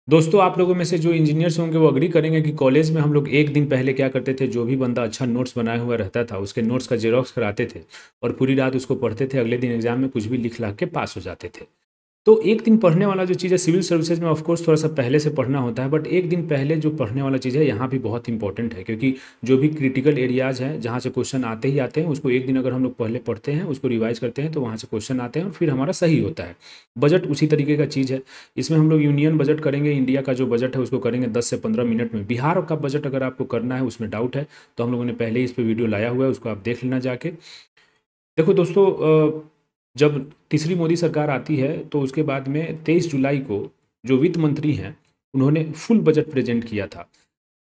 दोस्तों, आप लोगों में से जो इंजीनियर्स होंगे वो एग्री करेंगे कि कॉलेज में हम लोग एक दिन पहले क्या करते थे, जो भी बंदा अच्छा नोट्स बनाया हुआ रहता था उसके नोट्स का जेरोक्स कराते थे और पूरी रात उसको पढ़ते थे। अगले दिन एग्जाम में कुछ भी लिख ला के पास हो जाते थे। तो एक दिन पढ़ने वाला जो चीज़ है सिविल सर्विसेज में ऑफ कोर्स थोड़ा-सा पहले से पढ़ना होता है, बट एक दिन पहले जो पढ़ने वाला चीज़ है यहाँ भी बहुत इंपॉर्टेंट है, क्योंकि जो भी क्रिटिकल एरियाज़ हैं जहाँ से क्वेश्चन आते ही आते हैं उसको एक दिन अगर हम लोग पहले पढ़ते हैं, उसको रिवाइज़ करते हैं तो वहाँ से क्वेश्चन आते हैं और फिर हमारा सही होता है। बजट उसी तरीके का चीज़ है। इसमें हम लोग यूनियन बजट करेंगे, इंडिया का जो बजट है उसको करेंगे 10 से 15 मिनट में। बिहार का बजट अगर आपको करना है उसमें डाउट है तो हम लोगों ने पहले ही इस पे वीडियो लाया हुआ है, उसको आप देख लेना जाके। देखो दोस्तों, जब तीसरी मोदी सरकार आती है तो उसके बाद में 23 जुलाई को जो वित्त मंत्री हैं उन्होंने फुल बजट प्रेजेंट किया था।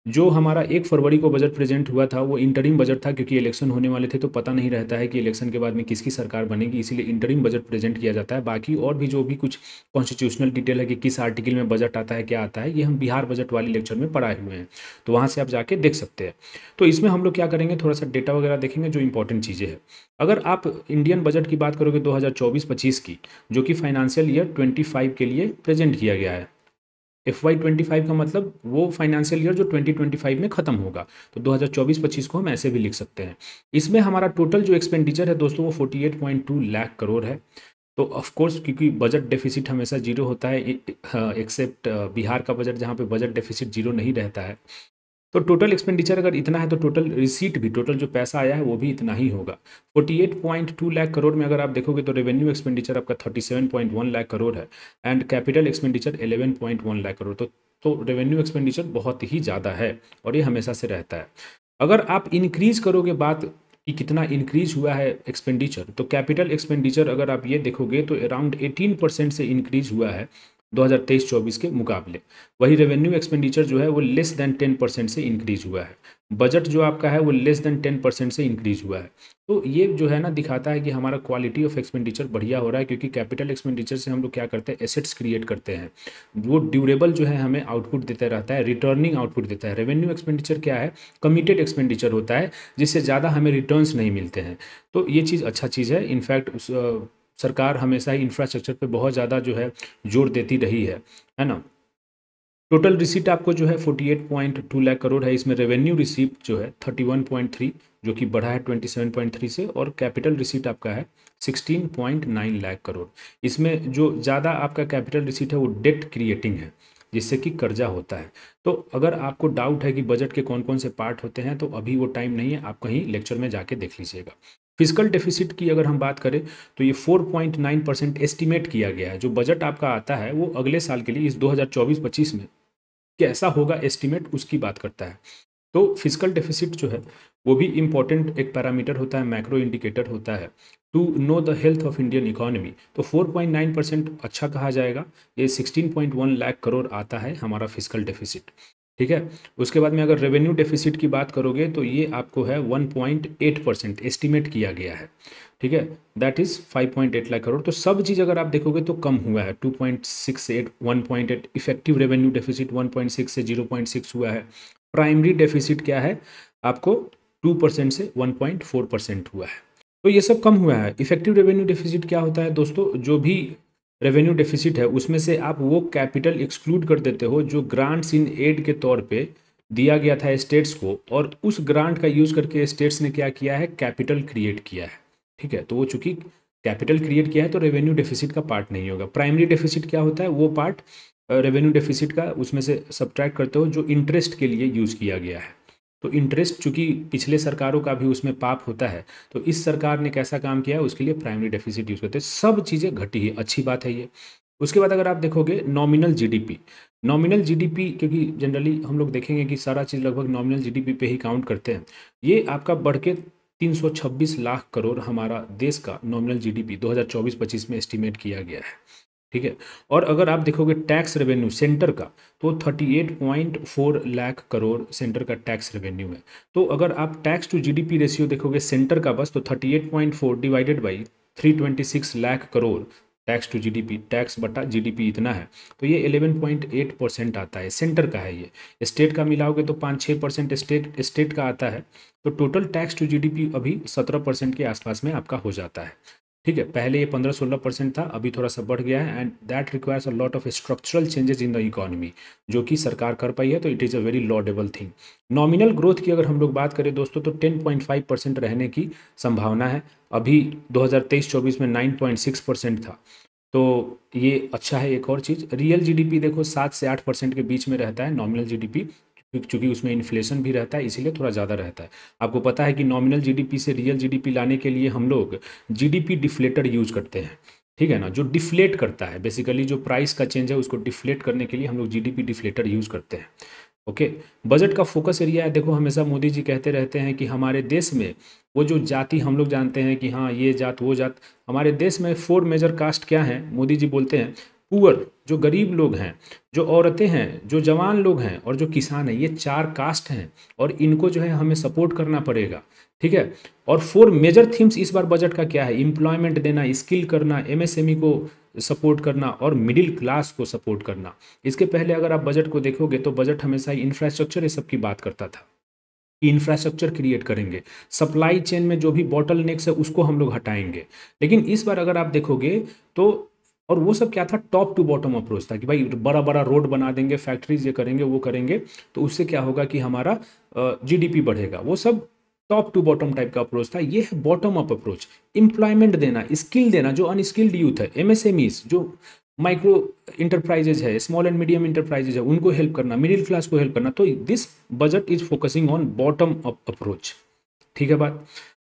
जो हमारा 1 फरवरी को बजट प्रेजेंट हुआ था वो इंटरिम बजट था, क्योंकि इलेक्शन होने वाले थे तो पता नहीं रहता है कि इलेक्शन के बाद में किसकी सरकार बनेगी, इसीलिए इंटरिम बजट प्रेजेंट किया जाता है। बाकी और भी जो भी कुछ कॉन्स्टिट्यूशनल डिटेल है कि किस आर्टिकल में बजट आता है, क्या आता है, ये हम बिहार बजट वाली लेक्चर में पढ़ाए हुए हैं, तो वहाँ से आप जाके देख सकते हैं। तो इसमें हम लोग क्या करेंगे, थोड़ा सा डेटा वगैरह देखेंगे जो इंपॉर्टेंट चीज़ें हैं। अगर आप इंडियन बजट की बात करोगे 2024-25 की, जो कि फाइनेंशियल ईयर 25 के लिए प्रेजेंट किया गया है। FY25 का मतलब वो फाइनेंशियल ईयर जो 2025 में ख़त्म होगा, तो 2024-25 को हम ऐसे भी लिख सकते हैं। इसमें हमारा टोटल जो एक्सपेंडिचर है दोस्तों वो 48.2 लाख करोड़ है। तो ऑफ कोर्स क्योंकि बजट डेफिसिट हमेशा जीरो होता है, एक्सेप्ट बिहार का बजट जहाँ पे बजट डेफिसिट जीरो नहीं रहता है। तो टोटल एक्सपेंडिचर अगर इतना है तो टोटल रिसीट भी, टोटल जो पैसा आया है वो भी इतना ही होगा। 48.2 लाख करोड़ में अगर आप देखोगे तो रेवेन्यू एक्सपेंडिचर आपका 37.1 लाख करोड़ है and capital expenditure 11.1 lakh crore. तो रेवेन्यू एक्सपेंडिचर बहुत ही ज़्यादा है और ये हमेशा से रहता है। अगर आप इंक्रीज करोगे बात कि कितना इंक्रीज हुआ है एक्सपेंडिचर, तो कैपिटल एक्सपेंडिचर अगर आप ये देखोगे तो अराउंड 18% से इंक्रीज हुआ है 2023-24 के मुकाबले। वही रेवेन्यू एक्सपेंडिचर जो है वो लेस देन 10% से इंक्रीज हुआ है। बजट जो आपका है वो लेस देन 10% से इंक्रीज हुआ है। तो ये जो है ना दिखाता है कि हमारा क्वालिटी ऑफ एक्सपेंडिचर बढ़िया हो रहा है, क्योंकि कैपिटल एक्सपेंडिचर से हम लोग क्या करते हैं, एसेट्स क्रिएट करते हैं। वो ड्यूरेबल जो है हमें आउटपुट देता रहता है, रिटर्निंग आउटपुट देता है। रेवेन्यू एक्सपेंडिचर क्या है, कमिटेड एक्सपेंडिचर होता है जिससे ज़्यादा हमें रिटर्न्स नहीं मिलते हैं। तो ये चीज़ अच्छा चीज़ है। इनफैक्ट सरकार हमेशा ही इंफ्रास्ट्रक्चर पे बहुत ज़्यादा जो है जोर देती रही है ना। टोटल रिसीट आपको जो है 48.2 लाख करोड़ है। इसमें रेवेन्यू रिसीट जो है 31.3, जो कि बढ़ा है 27.3 से, और कैपिटल रिसीट आपका है 16.9 लाख करोड़। इसमें जो ज़्यादा आपका कैपिटल रिसीट है वो डेट क्रिएटिंग है, जिससे कि कर्जा होता है। तो अगर आपको डाउट है कि बजट के कौन कौन से पार्ट होते हैं तो अभी वो टाइम नहीं है, आप कहीं लेक्चर में जाके देख लीजिएगा। फिजिकल डेफिसिट की अगर हम बात करें तो ये 4.9% एस्टिमेट किया गया है। जो बजट आपका आता है वो अगले साल के लिए इस 2024-25 में कैसा होगा एस्टिमेट उसकी बात करता है। तो फिजिकल डेफिसिट जो है वो भी इम्पॉर्टेंट एक पैरामीटर होता है, मैक्रो इंडिकेटर होता है to know the health of Indian economy. तो 4.9% अच्छा कहा जाएगा। ये 16.1 लाख करोड़ आता है हमारा फिजिकल डेफिसिट। ठीक है। उसके बाद में अगर रेवेन्यू डेफिसिट की बात करोगे तो ये आपको है 1.8% एस्टिमेट किया गया है। ठीक है, दैट इज़ 5.8 लाख करोड़। तो सब चीज़ अगर आप देखोगे तो कम हुआ है, 2.68, 1.8। इफेक्टिव रेवेन्यू डेफिसिट 1.6 से 0.6 हुआ है। प्राइमरी डेफिसिट क्या है आपको 2% से 1.4% हुआ है। तो ये सब कम हुआ है। इफेक्टिव रेवेन्यू डेफिसिट क्या होता है दोस्तों, जो भी रेवेन्यू डेफिसिट है उसमें से आप वो कैपिटल एक्सक्लूड कर देते हो जो ग्रांट्स इन एड के तौर पे दिया गया था स्टेट्स को, और उस ग्रांट का यूज़ करके स्टेट्स ने क्या किया है, कैपिटल क्रिएट किया है। ठीक है, तो वो चूंकि कैपिटल क्रिएट किया है तो रेवेन्यू डेफिसिट का पार्ट नहीं होगा। प्राइमरी डेफिसिट क्या होता है, वो पार्ट रेवेन्यू डेफिसिट का उसमें से सब्ट्रैक्ट करते हो जो इंटरेस्ट के लिए यूज़ किया गया है। तो इंटरेस्ट चूंकि पिछले सरकारों का भी उसमें पाप होता है, तो इस सरकार ने कैसा काम किया है उसके लिए प्राइमरी डेफिसिट यूज़ करते हैं। सब चीज़ें घटी है, अच्छी बात है ये। उसके बाद अगर आप देखोगे नॉमिनल जीडीपी, नॉमिनल जीडीपी क्योंकि जनरली हम लोग देखेंगे कि सारा चीज़ लगभग नॉमिनल जीडीपी पे ही काउंट करते हैं। ये आपका बढ़ के 326 लाख करोड़ हमारा देश का नॉमिनल जीडीपी 2024-25 में एस्टिमेट किया गया है। ठीक है। और अगर आप देखोगे टैक्स रेवेन्यू सेंटर का, तो 38.4 लाख करोड़ सेंटर का टैक्स रेवेन्यू है। तो अगर आप टैक्स टू जीडीपी रेशियो देखोगे सेंटर का बस, तो 38.4 divided by 326 lakh crore tax to GDP, tax बटा जीडीपी इतना है, तो ये 11.8% आता है, सेंटर का है ये। स्टेट का मिलाओगे तो 5-6% स्टेट का आता है। तो टोटल टैक्स टू जीडीपी अभी 17% के आसपास में आपका हो जाता है। ठीक है, पहले ये 15-16% था, अभी थोड़ा सा बढ़ गया है, and that requires a lot of structural changes in the economy, जो कि सरकार कर पाई है, तो it is a very laudable thing. Nominal growth की अगर हम लोग बात करें दोस्तों, तो 10.5% रहने की संभावना है। अभी 2023-24 में 9.6% था, तो ये अच्छा है। एक और चीज़, रियल जीडीपी देखो 7 से 8% के बीच में रहता है नॉमिनल जीडीपी, क्योंकि उसमें इन्फ्लेशन भी रहता है, इसीलिए थोड़ा ज़्यादा रहता है। आपको पता है कि नॉमिनल जीडीपी से रियल जीडीपी लाने के लिए हम लोग जीडीपी डिफ्लेटर यूज करते हैं, ठीक है ना, जो डिफ्लेट करता है, बेसिकली जो प्राइस का चेंज है उसको डिफ्लेट करने के लिए हम लोग जीडीपी डिफ्लेटर यूज करते हैं। ओके, बजट का फोकस एरिया है, देखो हमेशा मोदी जी कहते रहते हैं कि हमारे देश में वो जो जाति हम लोग जानते हैं कि हाँ ये जात वो जात, हमारे देश में 4 मेजर कास्ट क्या हैं, मोदी जी बोलते हैं पुअर, जो गरीब लोग हैं, जो औरतें हैं, जो जवान लोग हैं और जो किसान हैं, ये 4 कास्ट हैं और इनको जो है हमें सपोर्ट करना पड़ेगा, ठीक है। और 4 मेजर थीम्स इस बार बजट का क्या है, एम्प्लॉयमेंट देना, स्किल करना, एमएसएमई को सपोर्ट करना और मिडिल क्लास को सपोर्ट करना। इसके पहले अगर आप बजट को देखोगे तो बजट हमेशा इंफ्रास्ट्रक्चर ये सब की बात करता था कि इंफ्रास्ट्रक्चर क्रिएट करेंगे, सप्लाई चेन में जो भी बॉटल नेक्स है उसको हम लोग हटाएंगे। लेकिन इस बार अगर आप देखोगे तो, और वो सब क्या था, टॉप टू बॉटम अप्रोच था कि भाई बड़ा बड़ा रोड बना देंगे, फैक्ट्रीज ये करेंगे वो करेंगे, तो उससे क्या होगा कि हमारा जीडीपी बढ़ेगा। वो सब टॉप टू बॉटम टाइप का अप्रोच था। ये है बॉटम अप अप्रोच, एम्प्लॉयमेंट देना, स्किल देना, जो अनस्किल्ड यूथ है, एमएसएमईज, जो माइक्रो इंटरप्राइजेज है, स्मॉल एंड मीडियम इंटरप्राइजेज है, उनको हेल्प करना, मिडिल क्लास को हेल्प करना। तो this budget is focusing on bottom up approach, ठीक है बात।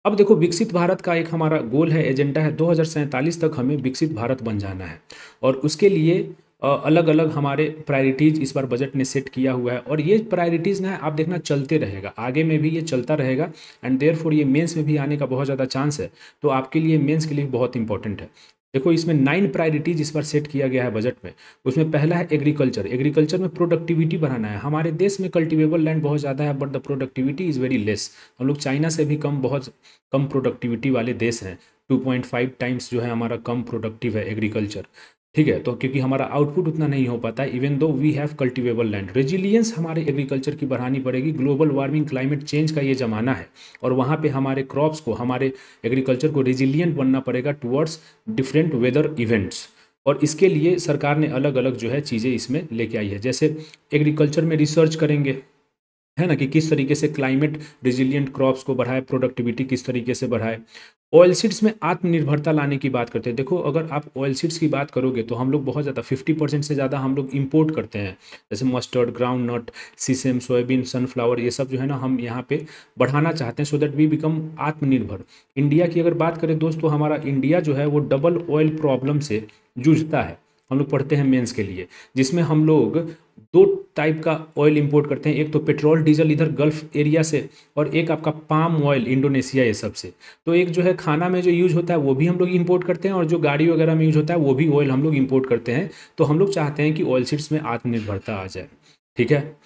अब देखो विकसित भारत का एक हमारा गोल है, एजेंडा है, 2047 तक हमें विकसित भारत बन जाना है, और उसके लिए अलग अलग हमारे प्रायोरिटीज़ इस बार बजट ने सेट किया हुआ है, और ये प्रायोरिटीज़ ना आप देखना चलते रहेगा, आगे में भी ये चलता रहेगा, एंड देयरफॉर ये मेंस में भी आने का बहुत ज़्यादा चांस है। तो आपके लिए मेंस के लिए बहुत इंपॉर्टेंट है। देखो इसमें 9 प्रायोरिटीज इस बार सेट किया गया है बजट में। उसमें पहला है एग्रीकल्चर, एग्रीकल्चर में प्रोडक्टिविटी बढ़ाना है। हमारे देश में कल्टिवेबल लैंड बहुत ज़्यादा है, but the productivity is very less. हम लोग चाइना से भी कम, बहुत कम प्रोडक्टिविटी वाले देश हैं। 2.5 टाइम्स जो है हमारा कम प्रोडक्टिव है एग्रीकल्चर, ठीक है। तो क्योंकि हमारा आउटपुट उतना नहीं हो पाता है, even though we have cultivable land. Resilience हमारे एग्रीकल्चर की बढ़ानी पड़ेगी। ग्लोबल वार्मिंग, क्लाइमेट चेंज का ये ज़माना है, और वहाँ पे हमारे क्रॉप्स को, हमारे एग्रीकल्चर को रेजिलियंट बनना पड़ेगा टुवर्ड्स डिफरेंट वेदर इवेंट्स। और इसके लिए सरकार ने अलग अलग जो है चीज़ें इसमें लेके आई है, जैसे एग्रीकल्चर में रिसर्च करेंगे, है ना, कि किस तरीके से क्लाइमेट रेजिलिएंट क्रॉप्स को बढ़ाए, प्रोडक्टिविटी किस तरीके से बढ़ाए। ऑयल सीड्स में आत्मनिर्भरता लाने की बात करते हैं। देखो अगर आप ऑयल सीड्स की बात करोगे तो हम लोग बहुत ज़्यादा 50% से ज़्यादा हम लोग इंपोर्ट करते हैं, जैसे मस्टर्ड, ग्राउंड नट, सीसम, सोयाबीन, सनफ्लावर, ये सब जो है ना हम यहाँ पे बढ़ाना चाहते हैं, सो दैट वी बिकम आत्मनिर्भर। इंडिया की अगर बात करें दोस्तों, हमारा इंडिया जो है वो डबल ऑयल प्रॉब्लम से जूझता है। हम लोग पढ़ते हैं मेंस के लिए, जिसमें हम लोग 2 टाइप का ऑयल इंपोर्ट करते हैं, एक तो पेट्रोल डीजल इधर गल्फ एरिया से, और एक आपका पाम ऑयल इंडोनेशिया ये सब से। तो एक जो है खाना में जो यूज होता है वो भी हम लोग इंपोर्ट करते हैं, और जो गाड़ी वगैरह में यूज होता है वो भी ऑयल हम लोग इंपोर्ट करते हैं। तो हम लोग चाहते हैं कि ऑयल सीड्स में आत्मनिर्भरता आ जाए, ठीक है।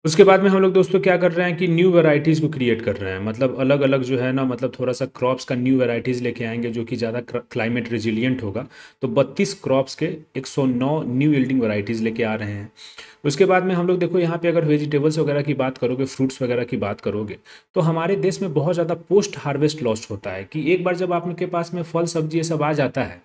उसके बाद में हम लोग दोस्तों क्या कर रहे हैं कि न्यू वैरायटीज़ को क्रिएट कर रहे हैं, मतलब अलग अलग जो है ना, मतलब थोड़ा सा क्रॉप्स का न्यू वैरायटीज़ लेके आएंगे जो कि ज़्यादा क्लाइमेट रेजिलिएंट होगा। तो 32 क्रॉप्स के 109 न्यू यील्डिंग वैरायटीज़ लेके आ रहे हैं। उसके बाद में हम लोग देखो यहाँ पे अगर वेजिटेबल्स वगैरह की बात करोगे, फ्रूट्स वगैरह की बात करोगे, तो हमारे देश में बहुत ज़्यादा पोस्ट हार्वेस्ट लॉस होता है, कि एक बार जब आपके पास में फल सब्जी ये सब आ जाता है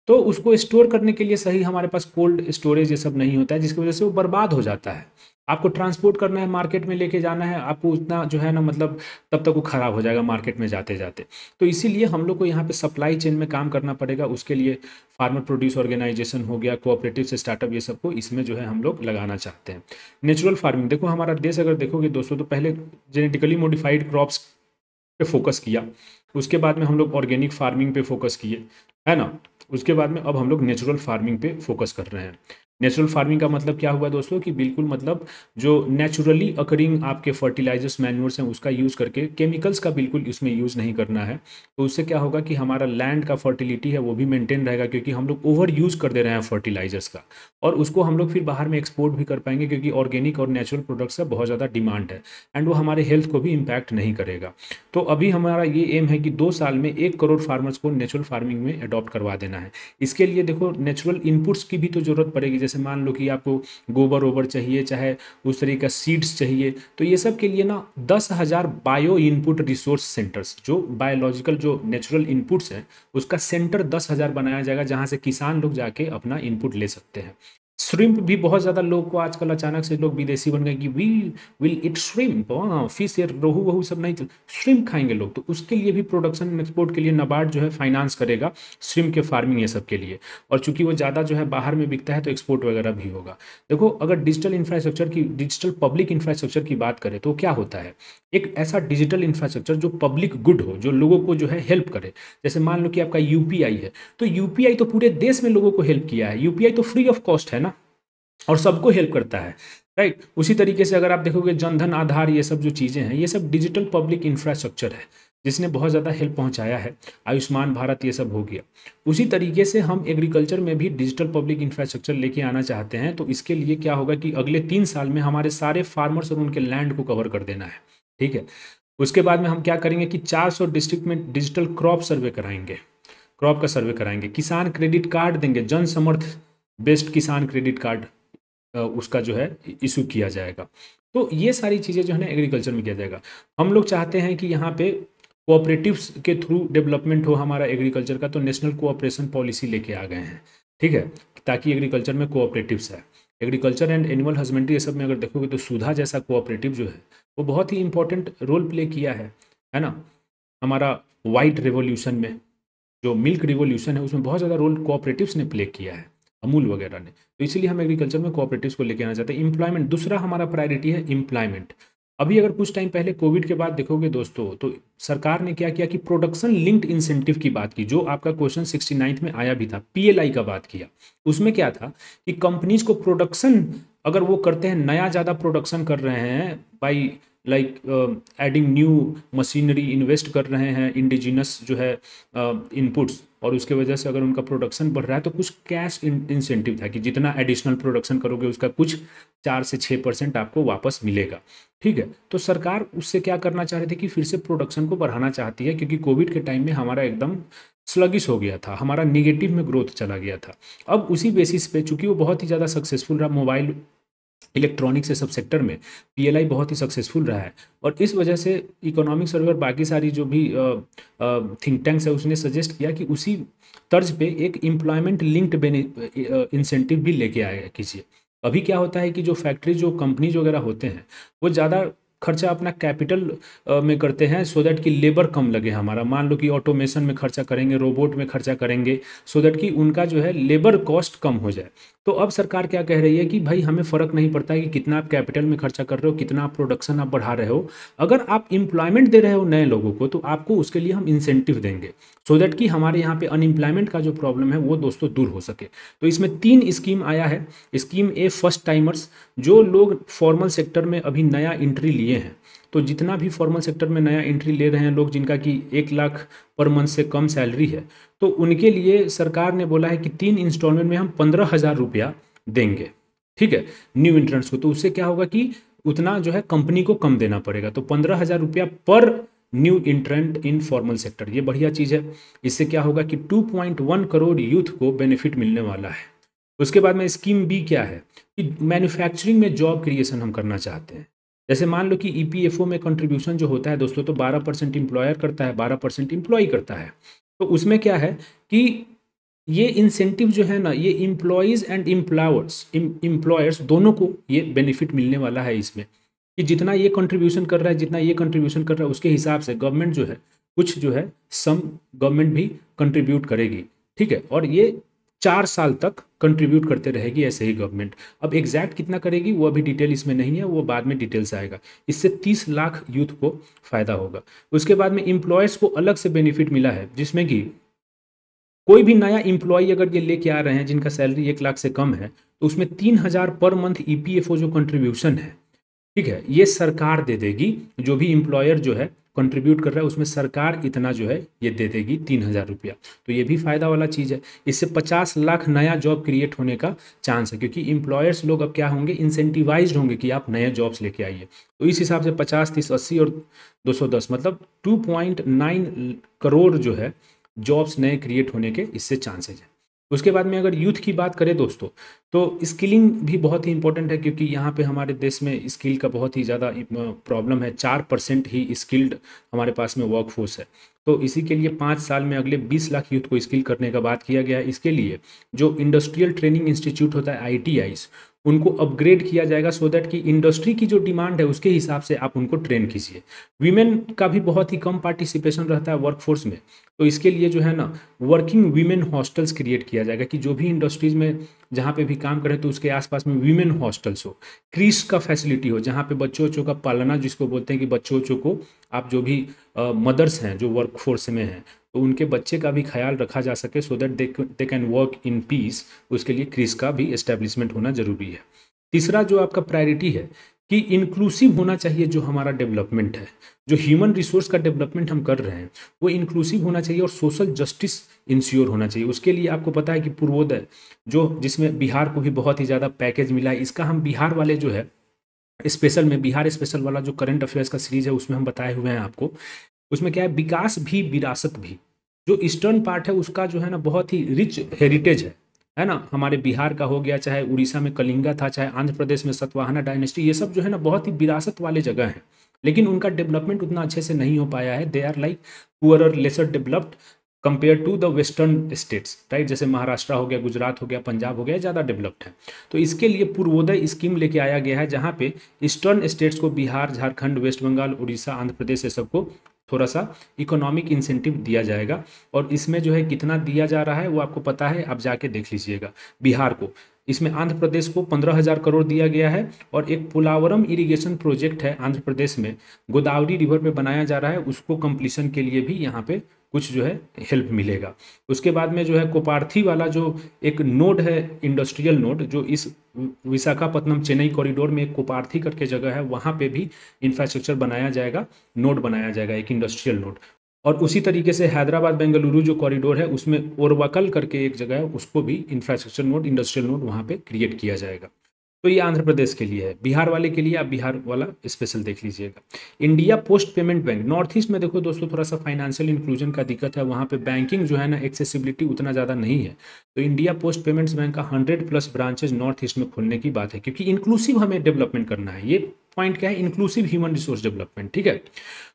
तो उसको स्टोर करने के लिए सही हमारे पास कोल्ड स्टोरेज ये सब नहीं होता है, जिसकी वजह से वो बर्बाद हो जाता है। आपको ट्रांसपोर्ट करना है, मार्केट में लेके जाना है, आपको उतना जो है ना, मतलब तब तक वो ख़राब हो जाएगा मार्केट में जाते जाते। तो इसीलिए हम लोग को यहाँ पे सप्लाई चेन में काम करना पड़ेगा। उसके लिए फार्मर प्रोड्यूस ऑर्गेनाइजेशन हो गया, कोऑपरेटिव से स्टार्टअप, ये सबको इसमें जो है हम लोग लगाना चाहते हैं। नेचुरल फार्मिंग, देखो हमारा देश अगर देखोगे दोस्तों, तो पहले जेनेटिकली मॉडिफाइड क्रॉप्स पे फोकस किया, उसके बाद में हम लोग ऑर्गेनिक फार्मिंग पे फोकस किए, है ना। उसके बाद में अब हम लोग नेचुरल फार्मिंग पे फोकस कर रहे हैं। नेचुरल फार्मिंग का मतलब क्या हुआ दोस्तों, कि बिल्कुल मतलब जो नेचुरली अकरिंग आपके फर्टिलाइजर्स, मैन्योर्स हैं, उसका यूज़ करके, केमिकल्स का बिल्कुल उसमें यूज़ नहीं करना है। तो उससे क्या होगा कि हमारा लैंड का फर्टिलिटी है वो भी मेंटेन रहेगा, क्योंकि हम लोग ओवर यूज़ कर दे रहे हैं फर्टिलाइजर्स का, और उसको हम लोग फिर बाहर में एक्सपोर्ट भी कर पाएंगे, क्योंकि ऑर्गेनिक और नेचुरल प्रोडक्ट्स का बहुत ज़्यादा डिमांड है, एंड वो हमारे हेल्थ को भी इम्पैक्ट नहीं करेगा। तो अभी हमारा ये एम है कि 2 साल में 1 करोड़ फार्मर्स को नेचुरल फार्मिंग में अडॉप्ट करवा देना है। इसके लिए देखो नेचुरल इनपुट्स की भी तो ज़रूरत पड़ेगी, जैसे मान लो कि आपको गोबर वोबर चाहिए, चाहे उस तरीके का सीड्स चाहिए, तो ये सब के लिए ना 10,000 बायो इनपुट रिसोर्स सेंटर्स, जो बायोलॉजिकल जो नेचुरल इनपुट्स हैं उसका सेंटर 10,000 बनाया जाएगा, जहाँ से किसान लोग जाके अपना इनपुट ले सकते हैं। श्रिम्प भी बहुत ज़्यादा लोग को आजकल अचानक से लोग विदेशी बन गए कि we will eat shrimp, fish, ये रोहू वहू सब नहीं, श्रिम्प खाएंगे लोग, तो उसके लिए भी प्रोडक्शन एंड एक्सपोर्ट के लिए नाबार्ड जो है फाइनेंस करेगा श्रिम्प के फार्मिंग ये सब के लिए। और चूंकि वो ज़्यादा जो है बाहर में बिकता है तो एक्सपोर्ट वगैरह भी होगा। देखो, अगर डिजिटल इंफ्रास्ट्रक्चर की, डिजिटल पब्लिक इंफ्रास्ट्रक्चर की बात करें तो क्या होता है, एक ऐसा डिजिटल इंफ्रास्ट्रक्चर जो पब्लिक गुड हो, जो लोगों को जो है हेल्प करे। जैसे मान लो कि आपका यूपीआई है, तो यूपीआई तो पूरे देश में लोगों को हेल्प किया है, यूपीआई तो फ्री ऑफ कॉस्ट है ना, और सबको हेल्प करता है, राइट। उसी तरीके से अगर आप देखोगे जनधन, आधार, ये सब जो चीज़ें हैं, ये सब डिजिटल पब्लिक इंफ्रास्ट्रक्चर है जिसने बहुत ज़्यादा हेल्प पहुंचाया है। आयुष्मान भारत ये सब हो गया। उसी तरीके से हम एग्रीकल्चर में भी डिजिटल पब्लिक इंफ्रास्ट्रक्चर लेके आना चाहते हैं। तो इसके लिए क्या होगा कि अगले 3 साल में हमारे सारे फार्मर्स और उनके लैंड को कवर कर देना है, ठीक है। उसके बाद में हम क्या करेंगे कि 400 डिस्ट्रिक्ट में डिजिटल क्रॉप सर्वे कराएंगे, क्रॉप का सर्वे कराएंगे, किसान क्रेडिट कार्ड देंगे, जन समर्थ बेस्ड किसान क्रेडिट कार्ड उसका जो है इशू किया जाएगा। तो ये सारी चीज़ें जो है ना एग्रीकल्चर में किया जाएगा। हम लोग चाहते हैं कि यहाँ पे कोऑपरेटिव्स के थ्रू डेवलपमेंट हो हमारा एग्रीकल्चर का, तो नेशनल कोऑपरेशन पॉलिसी लेके आ गए हैं, ठीक है, ताकि एग्रीकल्चर में कोऑपरेटिव्स है। एग्रीकल्चर एंड एनिमल हस्बेंड्री ये सब में अगर देखोगे तो सुधा जैसा कोऑपरेटिव जो है वो बहुत ही इंपॉर्टेंट रोल प्ले किया है ना। हमारा वाइट रेवोल्यूशन में, जो मिल्क रिवोल्यूशन है, उसमें बहुत ज़्यादा रोल कोऑपरेटिव्स ने प्ले किया है, अमूल वगैरह ने। तो इसलिए हम एग्रीकल्चर में कोऑपरेटिव्स को लेके आना चाहते हैं। एम्प्लॉयमेंट दूसरा हमारा प्रायोरिटी है, एम्प्लॉयमेंट। अभी अगर कुछ टाइम पहले कोविड के बाद देखोगे दोस्तों, तो सरकार ने क्या किया कि प्रोडक्शन लिंक्ड इंसेंटिव की बात की, जो आपका क्वेश्चन 69 में आया भी था, पीएलआई का बात किया। उसमें क्या था कि कंपनीज को प्रोडक्शन अगर वो करते हैं, नया ज़्यादा प्रोडक्शन कर रहे हैं by like adding new machinery, invest कर रहे हैं इंडिजिनस जो है इनपुट्स, और उसके वजह से अगर उनका प्रोडक्शन बढ़ रहा है तो कुछ कैश इंसेंटिव था कि जितना एडिशनल प्रोडक्शन करोगे उसका कुछ 4 से 6% आपको वापस मिलेगा, ठीक है। तो सरकार उससे क्या करना चाह रही थी कि फिर से प्रोडक्शन को बढ़ाना चाहती है, क्योंकि कोविड के टाइम में हमारा एकदम स्लगिश हो गया था, हमारा निगेटिव में ग्रोथ चला गया था। अब उसी बेसिस पे, चूंकि वो बहुत ही ज़्यादा सक्सेसफुल रहा, मोबाइल इलेक्ट्रॉनिक्स से सब सेक्टर में पीएलआई बहुत ही सक्सेसफुल रहा है, और इस वजह से इकोनॉमिक सर्वे और बाकी सारी जो भी थिंक टैंक्स है उसने सजेस्ट किया कि उसी तर्ज पे एक एम्प्लॉयमेंट लिंक्ड इंसेंटिव भी लेके आएगा कीजिए। अभी क्या होता है कि जो फैक्ट्री, जो कंपनीज वगैरह होते हैं, वो ज़्यादा खर्चा अपना कैपिटल में करते हैं सो दैट कि लेबर कम लगे हमारा। मान लो कि ऑटोमेशन में खर्चा करेंगे, रोबोट में खर्चा करेंगे, सो दैट कि उनका जो है लेबर कॉस्ट कम हो जाए। तो अब सरकार क्या कह रही है कि भाई हमें फ़र्क नहीं पड़ता है कि कितना आप कैपिटल में खर्चा कर रहे हो, कितना आप प्रोडक्शन आप बढ़ा रहे हो, अगर आप एम्प्लॉयमेंट दे रहे हो नए लोगों को तो आपको उसके लिए हम इंसेंटिव देंगे, सो दैट कि हमारे यहाँ पे अनएम्प्लॉयमेंट का जो प्रॉब्लम है वो दोस्तों दूर हो सके। तो इसमें 3 स्कीम आया है। स्कीम ए, फर्स्ट टाइमर्स, जो लोग फॉर्मल सेक्टर में अभी नया एंट्री लिए हैं, तो जितना भी फॉर्मल सेक्टर में नया एंट्री ले रहे हैं लोग, जिनका कि 1 लाख पर मंथ से कम सैलरी है, तो उनके लिए सरकार ने बोला है कि 3 इंस्टॉलमेंट में हम 15,000 रुपया देंगे, ठीक है, न्यू एंट्रेंट्स को। तो उससे क्या होगा कि उतना जो है कंपनी को कम देना पड़ेगा, तो 15,000 रुपया पर न्यू इंट्रेंट इन फॉर्मल सेक्टर, ये बढ़िया चीज़ है। इससे क्या होगा कि 2.1 करोड़ यूथ को बेनिफिट मिलने वाला है। उसके बाद में स्कीम बी क्या है कि मैन्युफैक्चरिंग में जॉब क्रिएशन हम करना चाहते हैं। जैसे मान लो कि ईपीएफओ में कंट्रीब्यूशन जो होता है दोस्तों, तो 12% एम्प्लॉयर करता है, 12% एम्प्लॉय करता है। तो उसमें क्या है कि ये इंसेंटिव जो है ना, ये एम्प्लॉयज़ एंड एम्प्लॉयर्स दोनों को ये बेनिफिट मिलने वाला है इसमें, कि जितना ये कंट्रीब्यूशन कर रहा है, जितना ये कंट्रीब्यूशन कर रहा है, उसके हिसाब से गवर्नमेंट जो है कुछ जो है सम गवर्नमेंट भी कंट्रीब्यूट करेगी, ठीक है। और ये 4 साल तक कंट्रीब्यूट करते रहेगी ऐसे ही गवर्नमेंट। अब एग्जैक्ट कितना करेगी वो अभी डिटेल इसमें नहीं है, वो बाद में डिटेल्स आएगा। इससे 30 लाख यूथ को फ़ायदा होगा। उसके बाद में एम्प्लॉयर्स को अलग से बेनिफिट मिला है, जिसमें कि कोई भी नया एम्प्लॉय अगर ये लेके आ रहे हैं जिनका सैलरी 1 लाख से कम है, तो उसमें 3,000 पर मंथ ईपीएफओ जो कंट्रीब्यूशन है, ठीक है, ये सरकार दे देगी। जो भी एम्प्लॉयर जो है कंट्रीब्यूट कर रहा है उसमें सरकार इतना जो है ये दे देगी 3,000 रुपया। तो ये भी फ़ायदा वाला चीज़ है। इससे 50 लाख नया जॉब क्रिएट होने का चांस है, क्योंकि एम्प्लॉयर्स लोग अब क्या होंगे, इंसेंटिवाइज्ड होंगे कि आप नए जॉब्स लेके आइए। तो इस हिसाब से 50, 30, 80 और 210 मतलब 2.9 करोड़ जो है जॉब्स नए क्रिएट होने के इससे चांसेज है। उसके बाद में अगर यूथ की बात करें दोस्तों, तो स्किलिंग भी बहुत ही इंपॉर्टेंट है, क्योंकि यहाँ पे हमारे देश में स्किल का बहुत ही ज़्यादा प्रॉब्लम है। 4% ही स्किल्ड हमारे पास में वर्कफोर्स है। तो इसी के लिए 5 साल में अगले 20 लाख यूथ को स्किल करने का बात किया गया है। इसके लिए जो इंडस्ट्रियल ट्रेनिंग इंस्टीट्यूट होता है, ITIs, उनको अपग्रेड किया जाएगा, सो दैट कि इंडस्ट्री की जो डिमांड है उसके हिसाब से आप उनको ट्रेन कीजिए। वीमेन का भी बहुत ही कम पार्टिसिपेशन रहता है वर्कफोर्स में, तो इसके लिए जो है ना वर्किंग वीमेन हॉस्टल्स क्रिएट किया जाएगा, कि जो भी इंडस्ट्रीज में जहाँ पे भी काम करें तो उसके आसपास में वीमेन हॉस्टल्स हो, क्रीस का फैसिलिटी हो, जहाँ पे बच्चों का पालना, जिसको बोलते हैं कि बच्चों को आप जो भी मदर्स हैं जो वर्कफोर्स में हैं, तो उनके बच्चे का भी ख्याल रखा जा सके, so that they can work in peace. उसके लिए क्रीस का भी एस्टेब्लिशमेंट होना जरूरी है। तीसरा जो आपका प्रायोरिटी है कि इंक्लूसिव होना चाहिए, जो हमारा डेवलपमेंट है, जो ह्यूमन रिसोर्स का डेवलपमेंट हम कर रहे हैं वो इंक्लूसिव होना चाहिए और सोशल जस्टिस इंश्योर होना चाहिए। उसके लिए आपको पता है कि पूर्वोदय, जो जिसमें बिहार को भी बहुत ही ज़्यादा पैकेज मिला है, इसका हम बिहार वाले जो है स्पेशल में, बिहार स्पेशल वाला जो करंट अफेयर्स का सीरीज है उसमें हम बताए हुए हैं आपको। उसमें क्या है, विकास भी विरासत भी, जो ईस्टर्न पार्ट है उसका जो है ना बहुत ही रिच हेरिटेज है ना। हमारे बिहार का हो गया, चाहे उड़ीसा में कलिंगा था, चाहे आंध्र प्रदेश में सतवाहना डायनेस्टी, ये सब जो है ना बहुत ही विरासत वाले जगह हैं, लेकिन उनका डेवलपमेंट उतना अच्छे से नहीं हो पाया है। दे आर लाइक पुअर और lesser developed compare to the western states, right. जैसे महाराष्ट्र हो गया, गुजरात हो गया, पंजाब हो गया, ज़्यादा डेवलप्ड है। तो इसके लिए पूर्वोदय स्कीम लेके आया गया है, जहाँ पे ईस्टर्न स्टेट्स को, बिहार, झारखंड, वेस्ट बंगाल, उड़ीसा, आंध्र प्रदेश, ये सबको थोड़ा सा इकोनॉमिक इंसेंटिव दिया जाएगा। और इसमें जो है कितना दिया जा रहा है वो आपको पता है, आप जाके देख लीजिएगा। बिहार को, इसमें आंध्र प्रदेश को 15,000 करोड़ दिया गया है, और एक पोलावरम इरिगेशन प्रोजेक्ट है आंध्र प्रदेश में, गोदावरी रिवर पे बनाया जा रहा है, उसको कंप्लीशन के लिए भी यहाँ पे कुछ जो है हेल्प मिलेगा। उसके बाद में जो है कोपार्थी वाला जो एक नोड है, इंडस्ट्रियल नोड, जो इस विशाखापत्तनम चेन्नई कॉरिडोर में एक कोपार्थी करके जगह है, वहाँ पे भी इंफ्रास्ट्रक्चर बनाया जाएगा, नोड बनाया जाएगा, एक इंडस्ट्रियल नोड। और उसी तरीके से हैदराबाद बेंगलुरु जो कॉरिडोर है उसमें ओरवकल करके एक जगह है, उसको भी इंफ्रास्ट्रक्चर नोड, इंडस्ट्रियल नोड वहाँ पे क्रिएट किया जाएगा। तो ये आंध्र प्रदेश के लिए है। बिहार वाले के लिए आप बिहार वाला स्पेशल देख लीजिएगा। India post payment bank, north east में देखो दोस्तों थोड़ा सा फाइनेंशियल इंक्लूजन का दिक्कत है, वहाँ पे बैंकिंग जो है ना एक्सेसिबिलिटी उतना ज़्यादा नहीं है। तो इंडिया पोस्ट पेमेंट्स बैंक का 100+ ब्रांचेज नॉर्थ ईस्ट में खोलने की बात है, क्योंकि इंक्लूसिव हमें डेवलपमेंट करना है। ये पॉइंट क्या है, इंक्लूसिव ह्यूमन रिसोर्स डेवलपमेंट, ठीक है।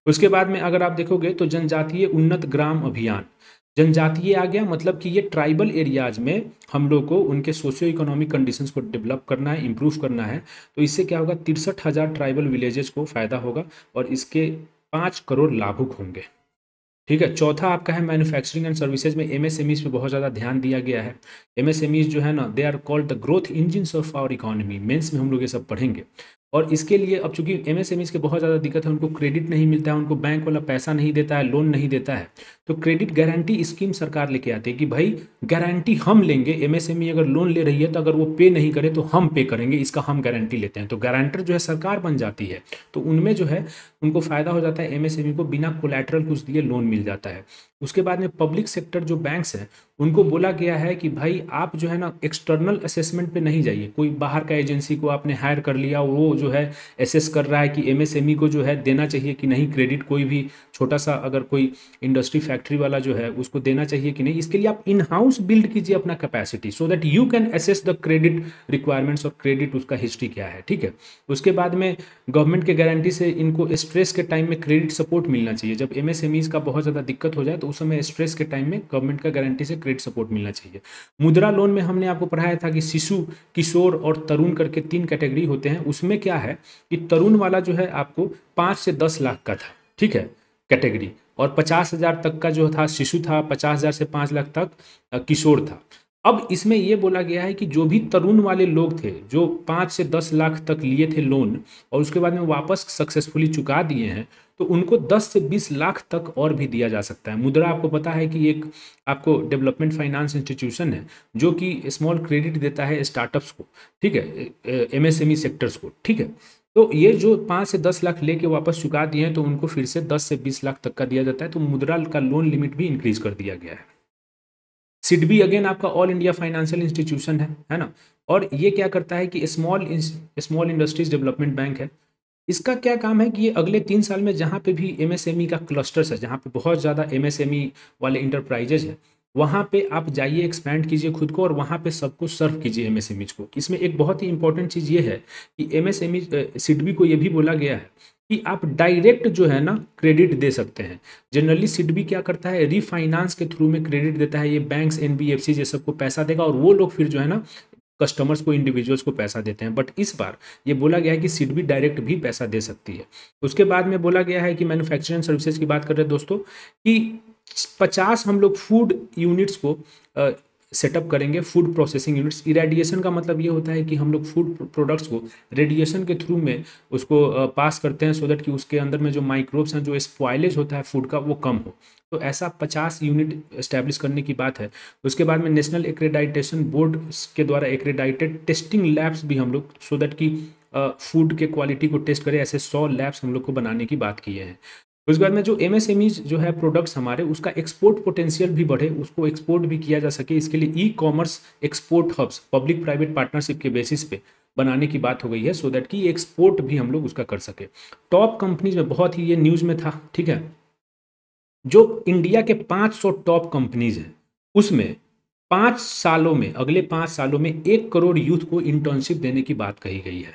उसके बाद में अगर आप देखोगे तो जनजातीय उन्नत ग्राम अभियान, जनजातीय आ गया, मतलब कि ये ट्राइबल एरियाज में हम लोग को उनके सोशियो इकोनॉमिक कंडीशंस को डेवलप करना है, इंप्रूव करना है। तो इससे क्या होगा, 63,000 ट्राइबल विलेजेस को फायदा होगा, और इसके 5 करोड़ लाभुक होंगे, ठीक है। चौथा आपका है मैन्युफैक्चरिंग एंड सर्विसेज में MSMEs पे बहुत ज़्यादा ध्यान दिया गया है। MSMEs जो है ना, they are called the growth engines of our economy, mains में हम लोग ये सब पढ़ेंगे। और इसके लिए अब चूंकि MSMEs के बहुत ज़्यादा दिक्कत है, उनको क्रेडिट नहीं मिलता है, उनको बैंक वाला पैसा नहीं देता है, लोन नहीं देता है, तो क्रेडिट गारंटी स्कीम सरकार लेके आती है कि भाई गारंटी हम लेंगे, MSME अगर लोन ले रही है तो अगर वो पे नहीं करे तो हम पे करेंगे, इसका हम गारंटी लेते हैं। तो गारंटर जो है सरकार बन जाती है, तो उनमें जो है उनको फ़ायदा हो जाता है, MSME को बिना कोलैटरल कुछ दिए लोन मिल जाता है। उसके बाद में पब्लिक सेक्टर जो बैंक्स हैं उनको बोला गया है कि भाई आप जो है ना एक्सटर्नल असेसमेंट पे नहीं जाइए, कोई बाहर का एजेंसी को आपने हायर कर लिया, वो जो है असेस कर रहा है कि MSME को जो है देना चाहिए कि नहीं क्रेडिट, कोई भी छोटा सा अगर कोई इंडस्ट्री फैक्ट्री वाला जो है उसको देना चाहिए कि नहीं, इसके लिए आप इन हाउस बिल्ड कीजिए अपना capacity, so that you can assess the credit requirements और क्रेडिट उसका हिस्ट्री क्या है, ठीक है। उसके बाद में गवर्नमेंट के गारंटी से इनको स्ट्रेस के टाइम में क्रेडिट सपोर्ट मिलना चाहिए। जब MSMEs का बहुत ज़्यादा दिक्कत हो जाए तो उस समय स्ट्रेस के टाइम में गवर्नमेंट का गारंटी से क्रेडिट सपोर्ट मिलना चाहिए। मुद्रा लोन में हमने आपको पढ़ाया था कि शिशु, किशोर और तरुण करके 3 कैटेगरी होते हैं। उसमें क्या है कि तरुण वाला जो है आपको 5 से 10 लाख का था, ठीक है, कैटेगरी, और 50,000 तक का जो था शिशु था, 50,000 से 5 लाख तक किशोर था। अब इसमें यह बोला गया है कि जो भी तरुण वाले लोग थे जो 5 से 10 लाख तक लिए थे लोन और उसके बाद में वापस सक्सेसफुली चुका दिए हैं, तो उनको 10 से 20 लाख तक और भी दिया जा सकता है। मुद्रा आपको पता है कि एक आपको डेवलपमेंट फाइनेंस इंस्टीट्यूशन है जो कि स्मॉल क्रेडिट देता है स्टार्टअप्स को, ठीक है, MSME सेक्टर्स को, ठीक है। तो ये जो 5 से 10 लाख लेके वापस चुका दिए हैं तो उनको फिर से 10 से 20 लाख तक का दिया जाता है। तो मुद्रा का लोन लिमिट भी इंक्रीज कर दिया गया है। सिडबी अगेन आपका ऑल इंडिया फाइनेंशियल इंस्टीट्यूशन है ना, और ये क्या करता है कि स्मॉल इंडस्ट्रीज डेवलपमेंट बैंक है। इसका क्या काम है कि ये अगले 3 साल में जहाँ पे भी MSME का क्लस्टर्स है, जहाँ पे बहुत ज़्यादा MSME वाले इंटरप्राइजेज है, वहाँ पे आप जाइए, एक्सपैंड कीजिए खुद को और वहाँ पे सबको सर्व कीजिए एमएसएमईज को। इसमें एक बहुत ही इंपॉर्टेंट चीज़ ये है कि एमएसएमई सिडबी को ये भी बोला गया है कि आप डायरेक्ट जो है ना क्रेडिट दे सकते हैं। जनरली सिडबी क्या करता है, रीफाइनेंस के थ्रू में क्रेडिट देता है, ये बैंक्स एनबीएफसी ये सबको पैसा देगा और वो लोग फिर जो है ना कस्टमर्स को, इंडिविजुअल्स को पैसा देते हैं। बट इस बार ये बोला गया है कि सिडबी डायरेक्ट भी पैसा दे सकती है। उसके बाद में बोला गया है कि मैन्युफैक्चरिंग सर्विसेज की बात कर रहे हैं दोस्तों, कि 50 हम लोग फूड यूनिट्स को सेटअप करेंगे, फूड प्रोसेसिंग यूनिट्स। इरेडिएशन का मतलब ये होता है कि हम लोग फूड प्रोडक्ट्स को रेडिएशन के थ्रू में उसको पास करते हैं, सो दैट कि उसके अंदर में जो माइक्रोब्स हैं, जो स्पॉइलेज होता है फूड का, वो कम हो। तो ऐसा 50 यूनिट एस्टैब्लिश करने की बात है। उसके बाद में नेशनल एक्रेडाइटेशन बोर्ड के द्वारा एक्रेडाइटेड टेस्टिंग लैब्स भी हम लोग, सो दैट कि फूड के क्वालिटी को टेस्ट करें, ऐसे 100 लैब्स हम लोग को बनाने की बात की है। उसके बाद में जो एमएसएमईज जो है प्रोडक्ट्स हमारे, उसका एक्सपोर्ट पोटेंशियल भी बढ़े, उसको एक्सपोर्ट भी किया जा सके, इसके लिए e commerce export hubs public private partnership के बेसिस पे बनाने की बात हो गई है, सो दैट कि एक्सपोर्ट भी हम लोग उसका कर सके। टॉप कंपनीज में बहुत ही ये न्यूज़ में था, ठीक है, जो इंडिया के 500 टॉप कंपनीज हैं उसमें 5 सालों में, अगले 5 सालों में 1 करोड़ यूथ को इंटर्नशिप देने की बात कही गई है।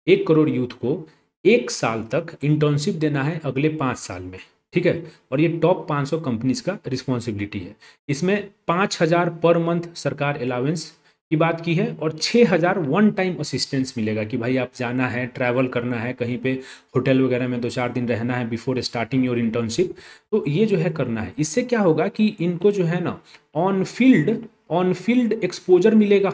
1 करोड़ यूथ को 1 साल तक इंटर्नशिप देना है अगले 5 साल में, ठीक है। और ये टॉप 500 कंपनीज का रिस्पॉन्सिबिलिटी है। इसमें 5,000 पर मंथ सरकार अलाउंस की बात की है और 6,000 वन टाइम असिस्टेंस मिलेगा कि भाई आप जाना है, ट्रैवल करना है, कहीं पे होटल वगैरह में 2-4 दिन रहना है बिफोर स्टार्टिंग योर इंटर्नशिप, तो ये जो है करना है। इससे क्या होगा कि इनको जो है ना ऑन फील्ड एक्सपोजर मिलेगा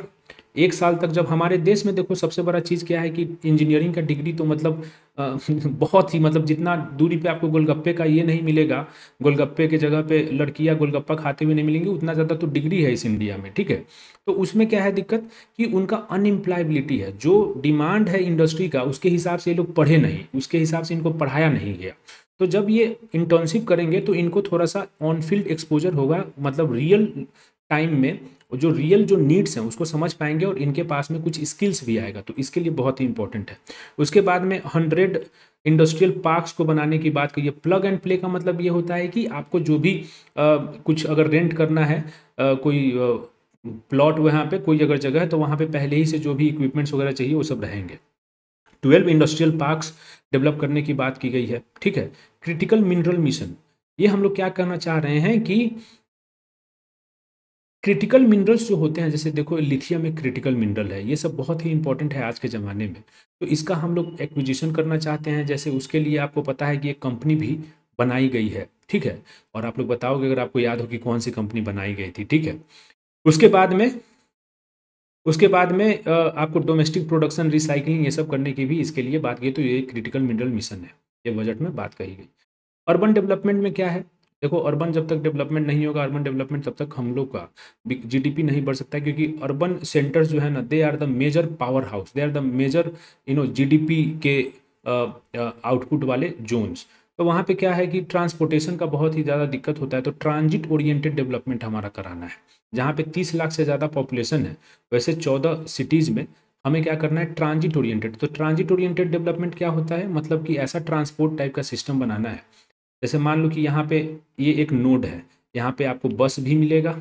1 साल तक। जब हमारे देश में देखो सबसे बड़ा चीज़ क्या है कि इंजीनियरिंग का डिग्री तो मतलब बहुत ही, मतलब जितना दूरी पे आपको गोलगप्पे का ये नहीं मिलेगा, गोलगप्पे के जगह पे लड़कियां गोलगप्पा खाते हुए नहीं मिलेंगी, उतना ज़्यादा तो डिग्री है इस इंडिया में, ठीक है। तो उसमें क्या है दिक्कत कि उनका अनएम्प्लॉयबिलिटी है, जो डिमांड है इंडस्ट्री का उसके हिसाब से ये लोग पढ़े नहीं, उसके हिसाब से इनको पढ़ाया नहीं गया। तो जब ये इंटर्नशिप करेंगे तो इनको थोड़ा सा ऑन फील्ड एक्सपोजर होगा, मतलब रियल टाइम में जो रियल जो नीड्स हैं उसको समझ पाएंगे और इनके पास में कुछ स्किल्स भी आएगा, तो इसके लिए बहुत ही इंपॉर्टेंट है। उसके बाद में 100 इंडस्ट्रियल पार्क्स को बनाने की बात करिए। प्लग एंड प्ले का मतलब ये होता है कि आपको जो भी कुछ अगर रेंट करना है, कोई प्लॉट वहाँ पे कोई अगर जगह है, तो वहाँ पे पहले ही से जो भी इक्विपमेंट्स वगैरह चाहिए वो सब रहेंगे। 12 इंडस्ट्रियल पार्क्स डेवलप करने की बात की गई है, ठीक है। क्रिटिकल मिनरल मिशन, ये हम लोग क्या करना चाह रहे हैं कि क्रिटिकल मिनरल्स जो होते हैं, जैसे देखो लिथियम एक क्रिटिकल मिनरल है, ये सब बहुत ही इंपॉर्टेंट है आज के ज़माने में, तो इसका हम लोग एक्विजिशन करना चाहते हैं। जैसे उसके लिए आपको पता है कि एक कंपनी भी बनाई गई है, ठीक है, और आप लोग बताओगे अगर आपको याद हो कि कौन सी कंपनी बनाई गई थी, ठीक है। उसके बाद में आपको डोमेस्टिक प्रोडक्शन, रिसाइकलिंग, ये सब करने की भी इसके लिए बात की, तो ये क्रिटिकल मिनरल मिशन है, ये बजट में बात कही गई। अर्बन डेवलपमेंट में क्या है, देखो अर्बन जब तक डेवलपमेंट नहीं होगा, अर्बन डेवलपमेंट तब तक हम लोग का जीडीपी नहीं बढ़ सकता है, क्योंकि अर्बन सेंटर्स जो है ना, they are the major powerhouse, they are the major GDP के आउटपुट वाले जोन्स। तो वहाँ पे क्या है कि ट्रांसपोर्टेशन का बहुत ही ज़्यादा दिक्कत होता है, तो ट्रांजिट ओरिएंटेड डेवलपमेंट हमारा कराना है। जहाँ पे 30 लाख से ज़्यादा पॉपुलेशन है, वैसे 14 सिटीज़ में हमें क्या करना है, ट्रांजिट ओरिएंटेड। तो ट्रांजिट ओरिएंटेड डेवलपमेंट क्या होता है, मतलब कि ऐसा ट्रांसपोर्ट टाइप का सिस्टम बनाना है, जैसे मान लो कि यहाँ पे ये एक नोड है, यहाँ पे आपको बस भी मिलेगा,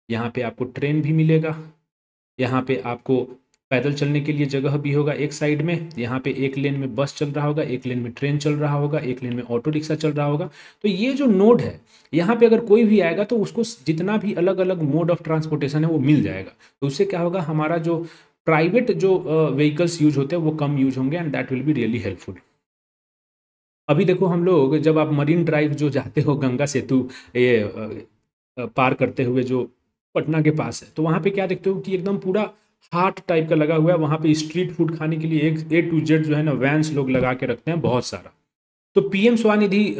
यहाँ पे आपको ट्रेन भी मिलेगा, यहाँ पे आपको पैदल चलने के लिए जगह भी होगा एक साइड में, यहाँ पे एक लेन में बस चल रहा होगा, एक लेन में ट्रेन चल रहा होगा, एक लेन में ऑटो रिक्शा चल रहा होगा। तो ये जो नोड है, यहाँ पे अगर कोई भी आएगा तो उसको जितना भी अलग अलग मोड ऑफ ट्रांसपोर्टेशन है वो मिल जाएगा। तो उससे क्या होगा, हमारा जो प्राइवेट जो व्हीकल्स यूज होते हैं वो कम यूज होंगे, and that will be really helpful. अभी देखो हम लोग जब आप मरीन ड्राइव जो जाते हो, गंगा सेतु ये पार करते हुए जो पटना के पास है, तो वहाँ पे क्या देखते हो कि एकदम पूरा हाट टाइप का लगा हुआ है। वहाँ पे स्ट्रीट फूड खाने के लिए एक A to Z जो है ना वैन्स लोग लगा के रखते हैं बहुत सारा। तो पीएम स्वनिधि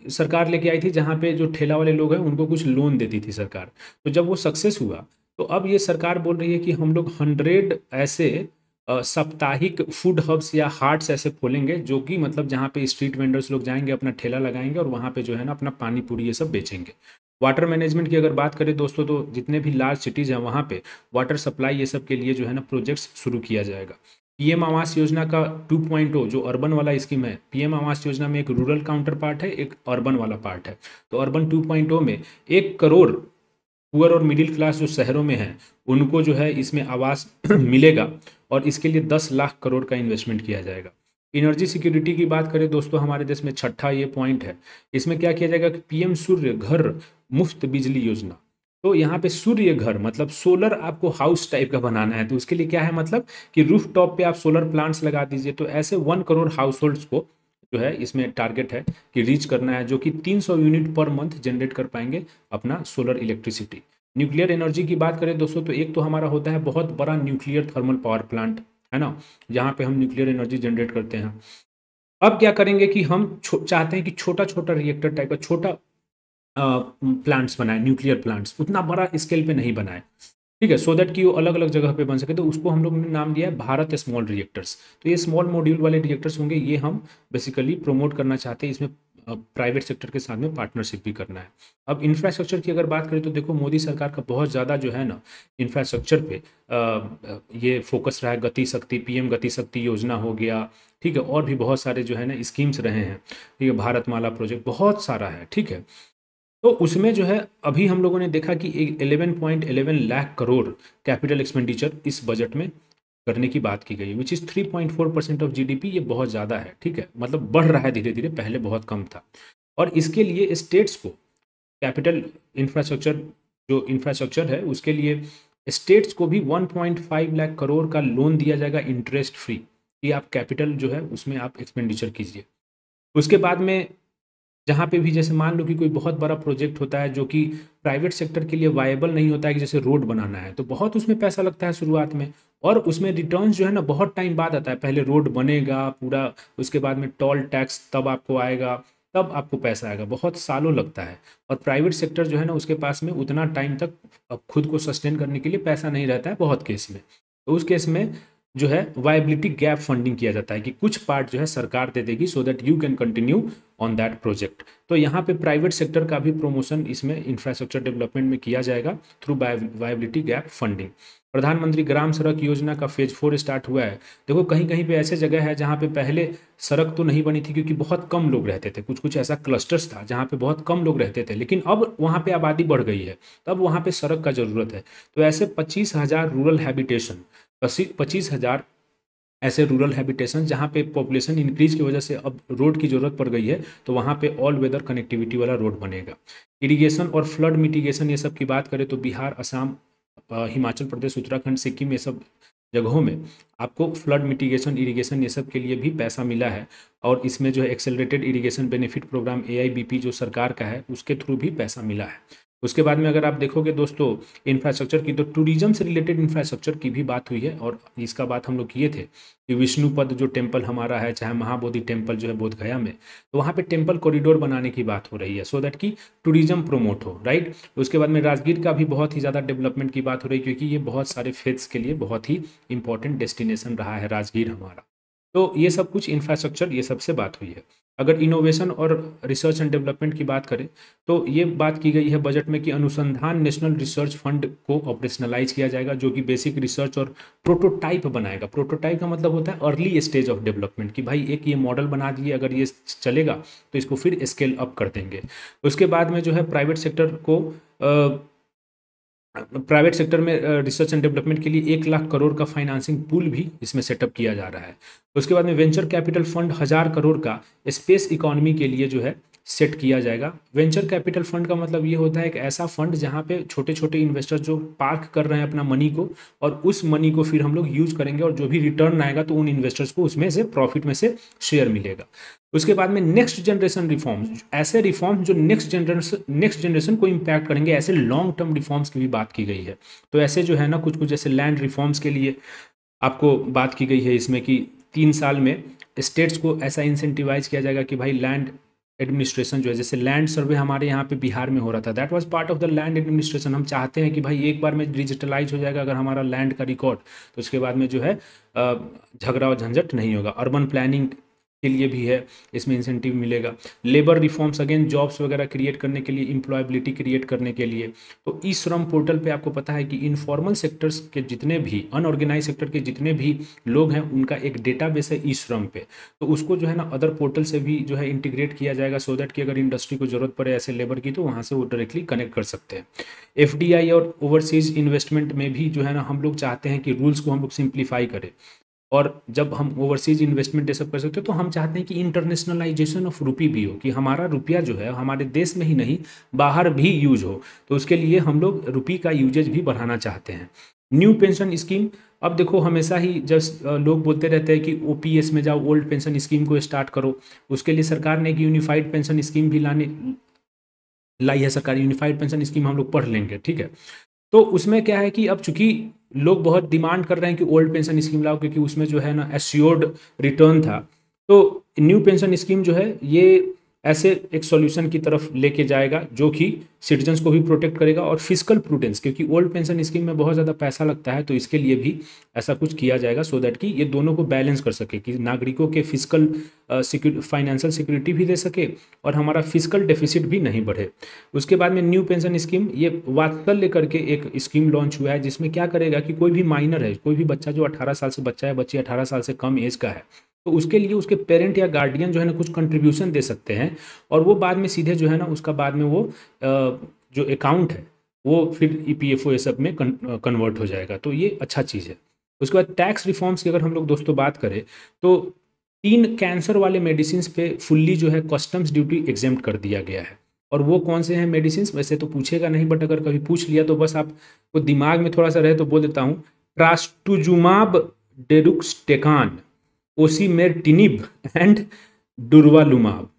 सरकार लेके आई थी, जहाँ पे जो ठेला वाले लोग हैं उनको कुछ लोन देती थी सरकार। तो जब वो सक्सेस हुआ, तो अब ये सरकार बोल रही है कि हम लोग 100 ऐसे साप्ताहिक फूड हब्स या हार्ट्स ऐसे खोलेंगे, जो कि मतलब जहाँ पे स्ट्रीट वेंडर्स लोग जाएंगे, अपना ठेला लगाएंगे और वहाँ पे जो है ना अपना पानी पूरी ये सब बेचेंगे। वाटर मैनेजमेंट की अगर बात करें दोस्तों, तो जितने भी लार्ज सिटीज़ हैं वहाँ पे वाटर सप्लाई ये सब के लिए जो है ना प्रोजेक्ट्स शुरू किया जाएगा। पीएम आवास योजना का 2.0 जो अर्बन वाला स्कीम है, पीएम आवास योजना में एक रूरल काउंटर पार्ट है, एक अर्बन वाला पार्ट है। तो अर्बन 2.0 में 1 करोड़ पुअर और मिडिल क्लास जो शहरों में है उनको जो है इसमें आवास मिलेगा, और इसके लिए 10 लाख करोड़ का इन्वेस्टमेंट किया जाएगा। एनर्जी सिक्योरिटी की बात करें दोस्तों, हमारे देश में छठा ये पॉइंट है। इसमें क्या किया जाएगा कि पीएम सूर्य घर मुफ्त बिजली योजना। तो यहाँ पे सूर्य घर मतलब सोलर आपको हाउस टाइप का बनाना है, तो उसके लिए क्या है मतलब कि रूफ टॉप पे आप सोलर प्लांट्स लगा दीजिए। तो ऐसे 1 करोड़ हाउस होल्ड्स को जो है इसमें टारगेट है कि रीच करना है, जो कि 300 यूनिट पर मंथ जनरेट कर पाएंगे अपना सोलर इलेक्ट्रिसिटी। न्यूक्लियर एनर्जी की बात करें दोस्तों, तो एक तो हमारा होता है बहुत बड़ा न्यूक्लियर थर्मल पावर प्लांट, है ना, जहाँ पे हम न्यूक्लियर एनर्जी जनरेट करते हैं। अब क्या करेंगे कि हम चाहते हैं कि छोटा छोटा रिएक्टर टाइप का छोटा प्लांट्स बनाए, न्यूक्लियर प्लांट्स, उतना बड़ा स्केल पे नहीं बनाए, ठीक है, सो दैट कि वो अलग अलग जगह पे बन सके। तो उसको हम लोग ने नाम दिया है भारत स्मॉल रिएक्टर्स। तो ये स्मॉल मॉड्यूल वाले रिएक्टर्स होंगे, ये हम बेसिकली प्रमोट करना चाहते हैं। इसमें प्राइवेट सेक्टर के साथ में पार्टनरशिप भी करना है। अब इंफ्रास्ट्रक्चर की अगर बात करें तो देखो मोदी सरकार का बहुत ज़्यादा जो है ना इंफ्रास्ट्रक्चर पे ये फोकस रहा है। गति शक्ति, पीएम गति शक्ति योजना हो गया, ठीक है, और भी बहुत सारे जो है ना स्कीम्स रहे हैं, ठीक है, भारतमाला प्रोजेक्ट बहुत सारा है, ठीक है। तो उसमें जो है अभी हम लोगों ने देखा कि 11.11 लाख करोड़ कैपिटल एक्सपेंडिचर इस बजट में करने की बात की गई, विच इज़ 3.4% ऑफ जीडीपी। ये बहुत ज़्यादा है, ठीक है, मतलब बढ़ रहा है धीरे धीरे, पहले बहुत कम था। और इसके लिए स्टेट्स को कैपिटल इंफ्रास्ट्रक्चर, जो इंफ्रास्ट्रक्चर है उसके लिए स्टेट्स को भी 1.5 लाख करोड़ का लोन दिया जाएगा इंटरेस्ट फ्री, कि आप कैपिटल जो है उसमें आप एक्सपेंडिचर कीजिए। उसके बाद में जहाँ पे भी जैसे मान लो कि कोई बहुत बड़ा प्रोजेक्ट होता है जो कि प्राइवेट सेक्टर के लिए वायबल नहीं होता है, कि जैसे रोड बनाना है, तो बहुत उसमें पैसा लगता है शुरुआत में, और उसमें रिटर्न्स जो है ना बहुत टाइम बाद आता है। पहले रोड बनेगा पूरा, उसके बाद में टोल टैक्स तब आपको आएगा, तब आपको पैसा आएगा, बहुत सालों लगता है। और प्राइवेट सेक्टर जो है ना उसके पास में उतना टाइम तक अब खुद को सस्टेन करने के लिए पैसा नहीं रहता है बहुत केस में। तो उस केस में जो है वायबिलिटी गैप फंडिंग किया जाता है, कि कुछ पार्ट जो है सरकार दे देगी so that you can continue on that project. तो यहाँ पे प्राइवेट सेक्टर का भी प्रमोशन इसमें इंफ्रास्ट्रक्चर डेवलपमेंट में किया जाएगा थ्रू वायबिलिटी गैप फंडिंग। प्रधानमंत्री ग्राम सड़क योजना का फेज 4 स्टार्ट हुआ है। देखो कहीं कहीं पे ऐसे जगह है जहाँ पे पहले सड़क तो नहीं बनी थी क्योंकि बहुत कम लोग रहते थे, कुछ कुछ ऐसा क्लस्टर्स था जहाँ पे बहुत कम लोग रहते थे, लेकिन अब वहाँ पे आबादी बढ़ गई है, तब वहाँ पे सड़क का ज़रूरत है। तो ऐसे 25,000 रूरल हैबिटेशन, 25,000 ऐसे रूरल हैबिटेशन जहाँ पे पॉपुलेशन इंक्रीज की वजह से अब रोड की ज़रूरत पड़ गई है, तो वहाँ पे ऑल वेदर कनेक्टिविटी वाला रोड बनेगा। इरिगेशन और फ्लड मिटिगेशन ये सब की बात करें तो बिहार, असम, हिमाचल प्रदेश, उत्तराखंड, सिक्किम, ये सब जगहों में आपको फ्लड मिटिगेशन, इरिगेशन ये सब के लिए भी पैसा मिला है। और इसमें जो है accelerated irrigation benefit programme AIBP जो सरकार का है उसके थ्रू भी पैसा मिला है। उसके बाद में अगर आप देखोगे दोस्तों इंफ्रास्ट्रक्चर की, तो टूरिज्म से रिलेटेड इंफ्रास्ट्रक्चर की भी बात हुई है। और इसका बात हम लोग किए थे कि विष्णुपद जो टेम्पल हमारा है, चाहे महाबोधि टेम्पल जो है बोध गया में, तो वहाँ पे टेम्पल कॉरिडोर बनाने की बात हो रही है सो दैट कि टूरिज्म प्रमोट हो, राइट। उसके बाद में राजगीर का भी बहुत ही ज़्यादा डेवलपमेंट की बात हो रही है, क्योंकि ये बहुत सारे फेथ्स के लिए बहुत ही इंपॉर्टेंट डेस्टिनेशन रहा है राजगीर हमारा। तो ये सब कुछ इंफ्रास्ट्रक्चर, ये सबसे बात हुई है। अगर इनोवेशन और रिसर्च एंड डेवलपमेंट की बात करें तो ये बात की गई है बजट में कि अनुसंधान नेशनल रिसर्च फंड को ऑपरेशनलाइज किया जाएगा, जो कि बेसिक रिसर्च और प्रोटोटाइप बनाएगा। प्रोटोटाइप का मतलब होता है अर्ली स्टेज ऑफ डेवलपमेंट, कि भाई एक ये मॉडल बना दिए, अगर ये चलेगा तो इसको फिर स्केल अप कर देंगे। उसके बाद में जो है प्राइवेट सेक्टर को प्राइवेट सेक्टर में रिसर्च एंड डेवलपमेंट के लिए 1 लाख करोड़ का फाइनेंसिंग पूल भी इसमें सेटअप किया जा रहा है। उसके बाद में वेंचर कैपिटल फंड 1000 करोड़ का स्पेस इकोनॉमी के लिए जो है सेट किया जाएगा। वेंचर कैपिटल फंड का मतलब ये होता है एक ऐसा फंड जहाँ पे छोटे छोटे इन्वेस्टर जो पार्क कर रहे हैं अपना मनी को, और उस मनी को फिर हम लोग यूज करेंगे, और जो भी रिटर्न आएगा तो उन इन्वेस्टर्स को उसमें से प्रॉफिट में से शेयर मिलेगा। उसके बाद में नेक्स्ट जनरेशन रिफॉर्म्स, ऐसे रिफॉर्म्स जो नेक्स्ट जनरेशन को इम्पैक्ट करेंगे, ऐसे लॉन्ग टर्म रिफॉर्म्स की भी बात की गई है। तो ऐसे जो है ना कुछ कुछ जैसे लैंड रिफॉर्म्स के लिए आपको बात की गई है इसमें कि 3 साल में स्टेट्स को ऐसा इंसेंटिवाइज किया जाएगा कि भाई लैंड एडमिनिस्ट्रेशन जो है, जैसे लैंड सर्वे हमारे यहाँ पे बिहार में हो रहा था, that was part of the land administration. हम चाहते हैं कि भाई एक बार में डिजिटलाइज हो जाएगा अगर हमारा लैंड का रिकॉर्ड, तो उसके बाद में जो है झगड़ा और झंझट नहीं होगा। अर्बन प्लानिंग के लिए भी है, इसमें इंसेंटिव मिलेगा। लेबर रिफॉर्म्स, अगेन जॉब्स वगैरह क्रिएट करने के लिए, एम्प्लॉयबिलिटी क्रिएट करने के लिए। तो ई श्रम पोर्टल पे आपको पता है कि इनफॉर्मल सेक्टर्स के जितने भी, अनऑर्गेनाइज सेक्टर के जितने भी लोग हैं, उनका एक डेटाबेस है ई श्रम पे। तो उसको जो है ना अदर पोर्टल से भी जो है इंटीग्रेट किया जाएगा, सो दैट कि अगर इंडस्ट्री को जरूरत पड़े ऐसे लेबर की तो वहाँ से वो डायरेक्टली कनेक्ट कर सकते हैं। एफडीआई और ओवरसीज इन्वेस्टमेंट में भी जो है ना हम लोग चाहते हैं कि रूल्स को हम लोग सिंप्लीफाई करें। और जब हम ओवरसीज इन्वेस्टमेंट ये सब कर सकते हो तो हम चाहते हैं कि इंटरनेशनलाइजेशन ऑफ रुपी भी हो, कि हमारा रुपया जो है हमारे देश में ही नहीं बाहर भी यूज हो। तो उसके लिए हम लोग रुपी का यूजेज भी बढ़ाना चाहते हैं। न्यू पेंशन स्कीम, अब देखो हमेशा ही जब लोग बोलते रहते हैं कि ओपीएस में जाओ, ओल्ड पेंशन स्कीम को स्टार्ट करो, उसके लिए सरकार ने एक यूनिफाइड पेंशन स्कीम भी लाई है। सरकार यूनिफाइड पेंशन स्कीम हम लोग पढ़ लेंगे, ठीक है। तो उसमें क्या है कि अब चूंकि लोग बहुत डिमांड कर रहे हैं कि ओल्ड पेंशन स्कीम लाओ, क्योंकि उसमें जो है ना एश्योर्ड रिटर्न था। तो न्यू पेंशन स्कीम जो है ये ऐसे एक सॉल्यूशन की तरफ लेके जाएगा जो कि सिटीजन्स को भी प्रोटेक्ट करेगा, और फिजिकल प्रूडेंस, क्योंकि ओल्ड पेंशन स्कीम में बहुत ज़्यादा पैसा लगता है, तो इसके लिए भी ऐसा कुछ किया जाएगा सो दैट कि ये दोनों को बैलेंस कर सके, कि नागरिकों के फिजिकल फाइनेंशियल सिक्योरिटी भी दे सके और हमारा फिजिकल डेफिसिट भी नहीं बढ़े। उसके बाद में न्यू पेंशन स्कीम, ये वात्सल्य करके एक स्कीम लॉन्च हुआ है, जिसमें क्या करेगा कि कोई भी माइनर है, कोई भी बच्चा जो 18 साल से बच्चा है, बच्ची 18 साल से कम एज का है, तो उसके लिए उसके पेरेंट या गार्डियन जो है ना कुछ कंट्रीब्यूशन दे सकते हैं, और वो बाद में सीधे जो है ना उसका बाद में वो जो अकाउंट है वो फिर ईपीएफओ ये सब में कन्वर्ट हो जाएगा। तो ये अच्छा चीज़ है। उसके बाद टैक्स रिफॉर्म्स की अगर हम लोग दोस्तों बात करें तो 3 कैंसर वाले मेडिसिन पे फुल्ली जो है कस्टम्स ड्यूटी एग्जेम्प्ट कर दिया गया है। और वो कौन से हैं मेडिसिन, वैसे तो पूछेगा नहीं, बट अगर कभी पूछ लिया तो बस आपको दिमाग में थोड़ा सा रहे तो बोल देता हूँ। ट्रास्टुजुमाब डेरुक्सटेकान, ओसीमेरटिनिब एंड डुर्वालुमाब।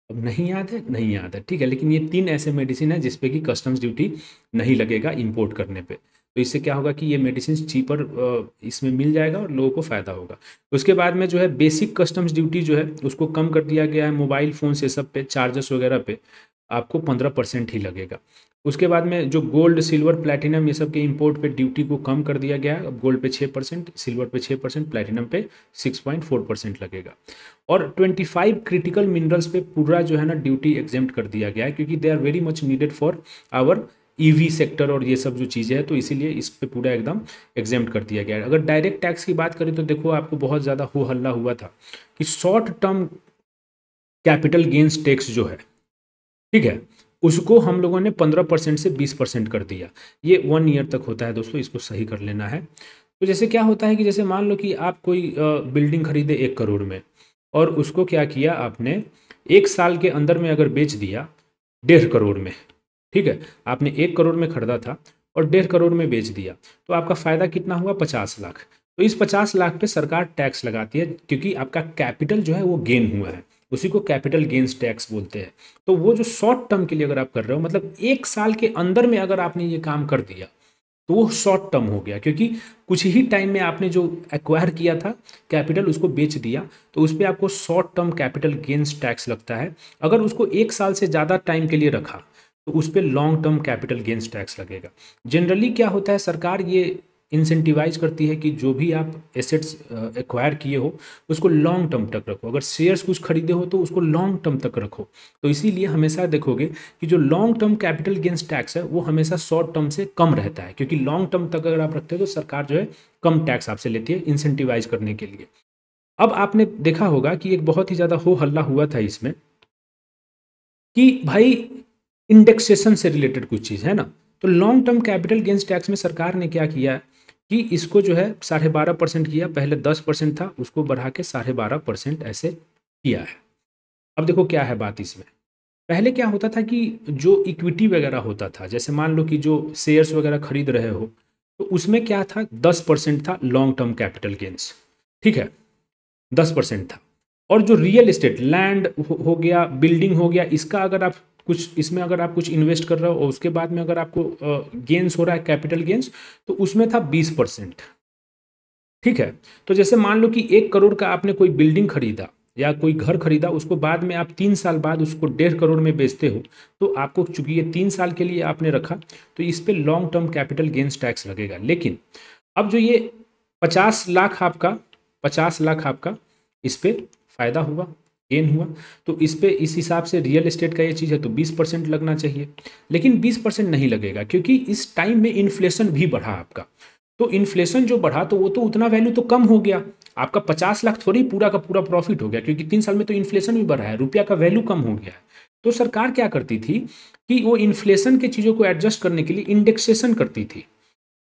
अब नहीं याद है, नहीं याद है, ठीक है, लेकिन ये 3 ऐसे मेडिसिन है जिसपे कि कस्टम्स ड्यूटी नहीं लगेगा इंपोर्ट करने पे। तो इससे क्या होगा कि ये मेडिसिन चीपर इसमें मिल जाएगा और लोगों को फ़ायदा होगा। उसके बाद में जो है बेसिक कस्टम्स ड्यूटी जो है उसको कम कर दिया गया है। मोबाइल फ़ोन से सब पे, चार्जर्स वगैरह पे आपको 15% ही लगेगा। उसके बाद में जो गोल्ड, सिल्वर, प्लैटिनम ये सब के इंपोर्ट पे ड्यूटी को कम कर दिया गया है। अब गोल्ड पे 6%, सिल्वर पे 6%, प्लैटिनम पे 6.4% लगेगा। और 25 क्रिटिकल मिनरल्स पे पूरा जो है ना ड्यूटी एग्जेम्प्ट कर दिया गया है, क्योंकि they are very much needed for our EV sector और ये सब जो चीज़ें हैं, तो इसीलिए इस पे पूरा एकदम एग्जेम्प्ट कर दिया गया है। अगर डायरेक्ट टैक्स की बात करें तो देखो आपको बहुत ज़्यादा हो हल्ला हुआ था कि short term capital gains tax जो है, ठीक है, उसको हम लोगों ने 15% से 20% कर दिया। ये 1 ईयर तक होता है दोस्तों, इसको सही कर लेना है। तो जैसे क्या होता है कि जैसे मान लो कि आप कोई बिल्डिंग खरीदे 1 करोड़ में, और उसको क्या किया आपने 1 साल के अंदर में अगर बेच दिया 1.5 करोड़ में, ठीक है, आपने 1 करोड़ में खरीदा था और 1.5 करोड़ में बेच दिया, तो आपका फ़ायदा कितना हुआ? 50 लाख। तो इस 50 लाख पे सरकार टैक्स लगाती है, क्योंकि आपका कैपिटल जो है वो गेन हुआ है, उसी को कैपिटल गेन्स टैक्स बोलते हैं। तो वो जो शॉर्ट टर्म के लिए अगर आप कर रहे हो, मतलब 1 साल के अंदर में अगर आपने ये काम कर दिया तो वो शॉर्ट टर्म हो गया, क्योंकि कुछ ही टाइम में आपने जो एक्वायर किया था कैपिटल उसको बेच दिया, तो उस पर आपको short term capital gains tax लगता है। अगर उसको 1 साल से ज़्यादा टाइम के लिए रखा तो उस पर long term capital gains tax लगेगा। जनरली क्या होता है, सरकार ये इंसेंटिवाइज करती है कि जो भी आप एसेट्स एक्वायर किए हो उसको लॉन्ग टर्म तक रखो। अगर शेयर्स कुछ खरीदे हो तो उसको लॉन्ग टर्म तक रखो। तो इसीलिए हमेशा देखोगे कि जो long term capital gains tax है वो हमेशा शॉर्ट टर्म से कम रहता है, क्योंकि लॉन्ग टर्म तक अगर आप रखते हो तो सरकार जो है कम टैक्स आपसे लेती है इंसेंटिवाइज करने के लिए। अब आपने देखा होगा कि एक बहुत ही ज़्यादा हो हल्ला हुआ था इसमें कि भाई इंडेक्सेशन से रिलेटेड कुछ चीज़ है ना। तो long term capital gains tax में सरकार ने क्या किया कि इसको जो है 12.5% किया। पहले 10% था, उसको बढ़ा के 12.5% ऐसे किया है। अब देखो क्या है बात इसमें, पहले क्या होता था कि जो इक्विटी वगैरह होता था, जैसे मान लो कि जो शेयर्स वगैरह खरीद रहे हो, तो उसमें क्या था 10% था लॉन्ग टर्म कैपिटल गेन्स, ठीक है, 10% था। और जो रियल एस्टेट, लैंड हो गया, बिल्डिंग हो गया, इसका अगर आप कुछ इसमें अगर आप कुछ इन्वेस्ट कर रहे हो और उसके बाद में अगर आपको गेन्स हो रहा है कैपिटल गेन्स, तो उसमें था 20%, ठीक है। तो जैसे मान लो कि 1 करोड़ का आपने कोई बिल्डिंग खरीदा या कोई घर खरीदा, उसको बाद में आप 3 साल बाद उसको 1.5 करोड़ में बेचते हो, तो आपको चूंकि ये 3 साल के लिए आपने रखा तो इस पर long term capital gains tax लगेगा। लेकिन अब जो ये 50 लाख आपका इस पर फ़ायदा हुआ, गेन हुआ। तो इस पे इस हिसाब से रियल एस्टेट का ये चीज़ है तो 20% लगना चाहिए, लेकिन 20% नहीं लगेगा क्योंकि इस टाइम में इन्फ्लेशन भी बढ़ा आपका। तो इन्फ्लेशन जो बढ़ा तो वो तो उतना वैल्यू तो कम हो गया, आपका 50 लाख थोड़ी पूरा का पूरा प्रॉफिट हो गया, क्योंकि 3 साल में तो इन्फ्लेशन भी बढ़ा है, रुपया का वैल्यू कम हो गया है। तो सरकार क्या करती थी कि वो इन्फ्लेशन के चीज़ों को एडजस्ट करने के लिए इंडेक्सेशन करती थी,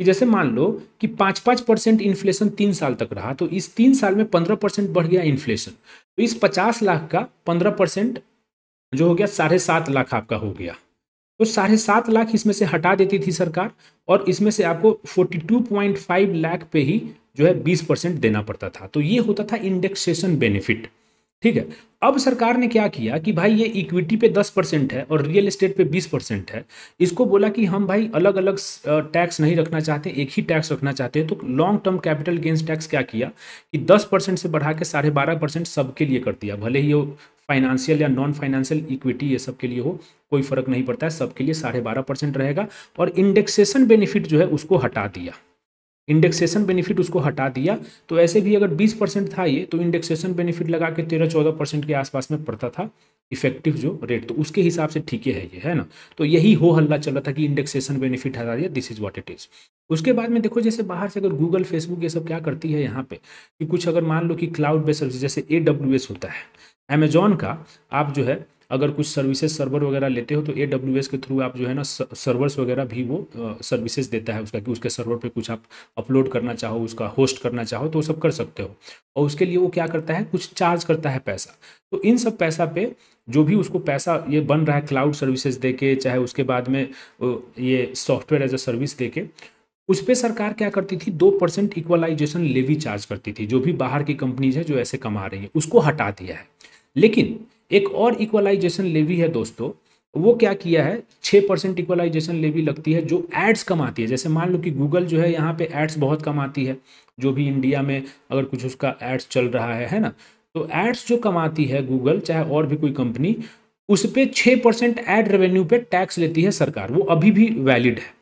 कि जैसे मान लो कि 5% इन्फ्लेशन 3 साल तक रहा, तो इस 3 साल में 15% बढ़ गया इन्फ्लेशन, तो इस 50 लाख का 15% जो हो गया 7.5 लाख आपका हो गया। तो 7.5 लाख इसमें से हटा देती थी सरकार, और इसमें से आपको 42.5 लाख पे ही जो है 20% देना पड़ता था। तो ये होता था इंडेक्सेशन बेनिफिट। ठीक है, अब सरकार ने क्या किया कि भाई ये इक्विटी पे 10% है और रियल एस्टेट पे 20% है, इसको बोला कि हम भाई अलग अलग टैक्स नहीं रखना चाहते, एक ही टैक्स रखना चाहते हैं। तो long term capital gains tax क्या किया कि 10% से बढ़ा के 12.5% सबके लिए कर दिया, भले ही वो फाइनेंशियल या नॉन फाइनेंशियल इक्विटी ये सब के लिए हो, कोई फर्क नहीं पड़ता है, सबके लिए 12.5% रहेगा। और इंडेक्सेशन बेनिफिट जो है उसको हटा दिया, इंडेक्सेशन बेनिफिट उसको हटा दिया। तो ऐसे भी अगर 20% था ये, तो इंडेक्सेशन बेनिफिट लगा के 13-14% के आसपास में पड़ता था इफेक्टिव जो रेट, तो उसके हिसाब से ठीक है ये, है ना। तो यही हो हल्ला चल रहा था कि इंडेक्सेशन बेनिफिट हटा दिया, this is what it is. उसके बाद में देखो जैसे बाहर से अगर गूगल फेसबुक ये सब क्या करती है यहाँ पे कि कुछ अगर मान लो कि क्लाउड बेस्ड सर्विस जैसे AWS होता है अमेजॉन का, आप जो है अगर कुछ सर्विसेज सर्वर वगैरह लेते हो तो AWS के थ्रू आप जो है ना सर्वर्स वगैरह भी वो सर्विसेज देता है उसका, कि उसके सर्वर पे कुछ आप अपलोड करना चाहो, उसका होस्ट करना चाहो तो वो सब कर सकते हो। और उसके लिए वो क्या करता है, कुछ चार्ज करता है पैसा। तो इन सब पैसा पे जो भी उसको पैसा ये बन रहा है क्लाउड सर्विसेज दे के, चाहे उसके बाद में ये सॉफ्टवेयर एज अ सर्विस दे के, उस पर सरकार क्या करती थी 2% इक्वलाइजेशन लेवी चार्ज करती थी। जो भी बाहर की कंपनीज है जो ऐसे कमा रही है उसको हटा दिया है। लेकिन एक और इक्वलाइजेशन लेवी है दोस्तों, वो क्या किया है, 6% इक्वलाइजेशन लेवी लगती है जो एड्स कमाती है। जैसे मान लो कि गूगल जो है यहाँ पे एड्स बहुत कमाती है, जो भी इंडिया में अगर कुछ उसका एड्स चल रहा है ना, तो एड्स जो कमाती है गूगल चाहे और भी कोई कंपनी, उस पर 6% एड रेवेन्यू पे टैक्स लेती है सरकार, वो अभी भी वैलिड है।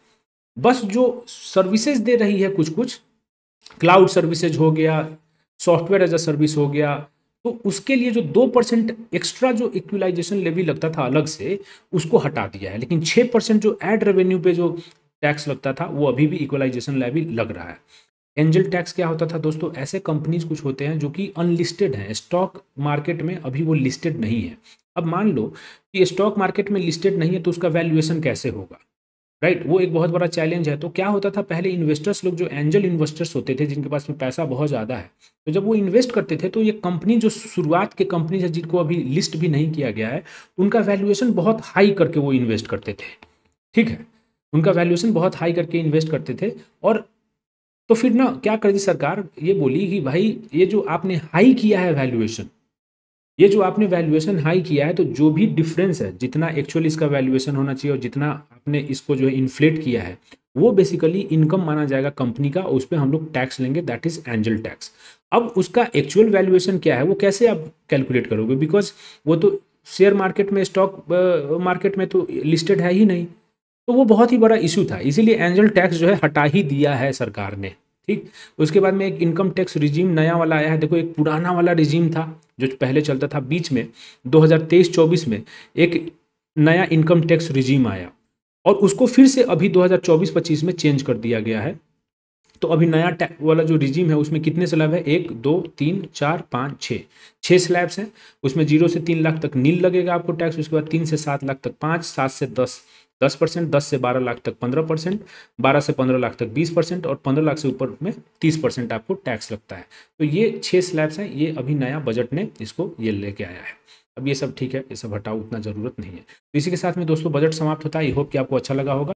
बस जो सर्विसेज दे रही है कुछ कुछ, क्लाउड सर्विसेज हो गया, सॉफ्टवेयर एज अ सर्विस हो गया, तो उसके लिए जो 2% एक्स्ट्रा जो इक्वलाइजेशन लेवी लगता था अलग से, उसको हटा दिया है। लेकिन 6% जो एड रेवेन्यू पे जो टैक्स लगता था वो अभी भी इक्वलाइजेशन लेवी लग रहा है। एंजल टैक्स क्या होता था दोस्तों, ऐसे कंपनीज कुछ होते हैं जो कि अनलिस्टेड हैं, स्टॉक मार्केट में अभी वो लिस्टेड नहीं है। अब मान लो कि स्टॉक मार्केट में लिस्टेड नहीं है तो उसका वैल्यूएशन कैसे होगा, राइट, वो एक बहुत बड़ा चैलेंज है। तो क्या होता था पहले, इन्वेस्टर्स लोग जो एंजल इन्वेस्टर्स होते थे जिनके पास में पैसा बहुत ज़्यादा है, तो जब वो इन्वेस्ट करते थे तो ये कंपनी जो शुरुआत के कंपनी है जिनको अभी लिस्ट भी नहीं किया गया है, उनका वैल्यूएशन बहुत हाई करके वो इन्वेस्ट करते थे। ठीक है, उनका वैल्यूएशन बहुत हाई करके इन्वेस्ट करते थे। और तो फिर ना क्या कर दी सरकार, ये बोली कि भाई ये जो आपने हाई किया है वैल्यूएशन, ये जो आपने वैल्यूएशन हाई किया है, तो जो भी डिफरेंस है, जितना एक्चुअली इसका वैल्यूएशन होना चाहिए और जितना आपने इसको जो है इन्फ्लेट किया है, वो बेसिकली इनकम माना जाएगा कंपनी का, और उस पर हम लोग टैक्स लेंगे, दैट इज एंजल टैक्स। अब उसका एक्चुअल वैल्यूएशन क्या है वो कैसे आप कैलकुलेट करोगे, बिकॉज वो तो शेयर मार्केट में, स्टॉक मार्केट में तो लिस्टेड है ही नहीं। तो वो बहुत ही बड़ा इशू था, इसीलिए एंजल टैक्स जो है हटा ही दिया है सरकार ने। ठीक, उसके बाद में एक इनकम टैक्स रिजीम नया वाला आया है। देखो एक पुराना वाला रिजीम था जो पहले चलता था, बीच में 2023-24 में एक नया इनकम टैक्स रिजीम आया और उसको फिर से अभी 2024-25 में चेंज कर दिया गया है। तो अभी नया वाला जो रिजीम है उसमें कितने स्लैब है, 1 2 3 4 5 6 स्लैब्स हैं। उसमें 0 से 3 लाख तक नील लगेगा आपको टैक्स, उसके बाद 3 से 7 लाख तक 5, 7 से 10%, 10 से 12 लाख तक 15%, 12 से 15 लाख तक 20% और 15 लाख से ऊपर में 30% आपको टैक्स लगता है। तो ये 6 स्लैब्स हैं, ये अभी नया बजट ने इसको ये लेके आया है। अब ये सब ठीक है, ये सब हटाओ, उतना ज़रूरत नहीं है। तो इसी के साथ में दोस्तों बजट समाप्त होता है। आई होप कि आपको अच्छा लगा होगा।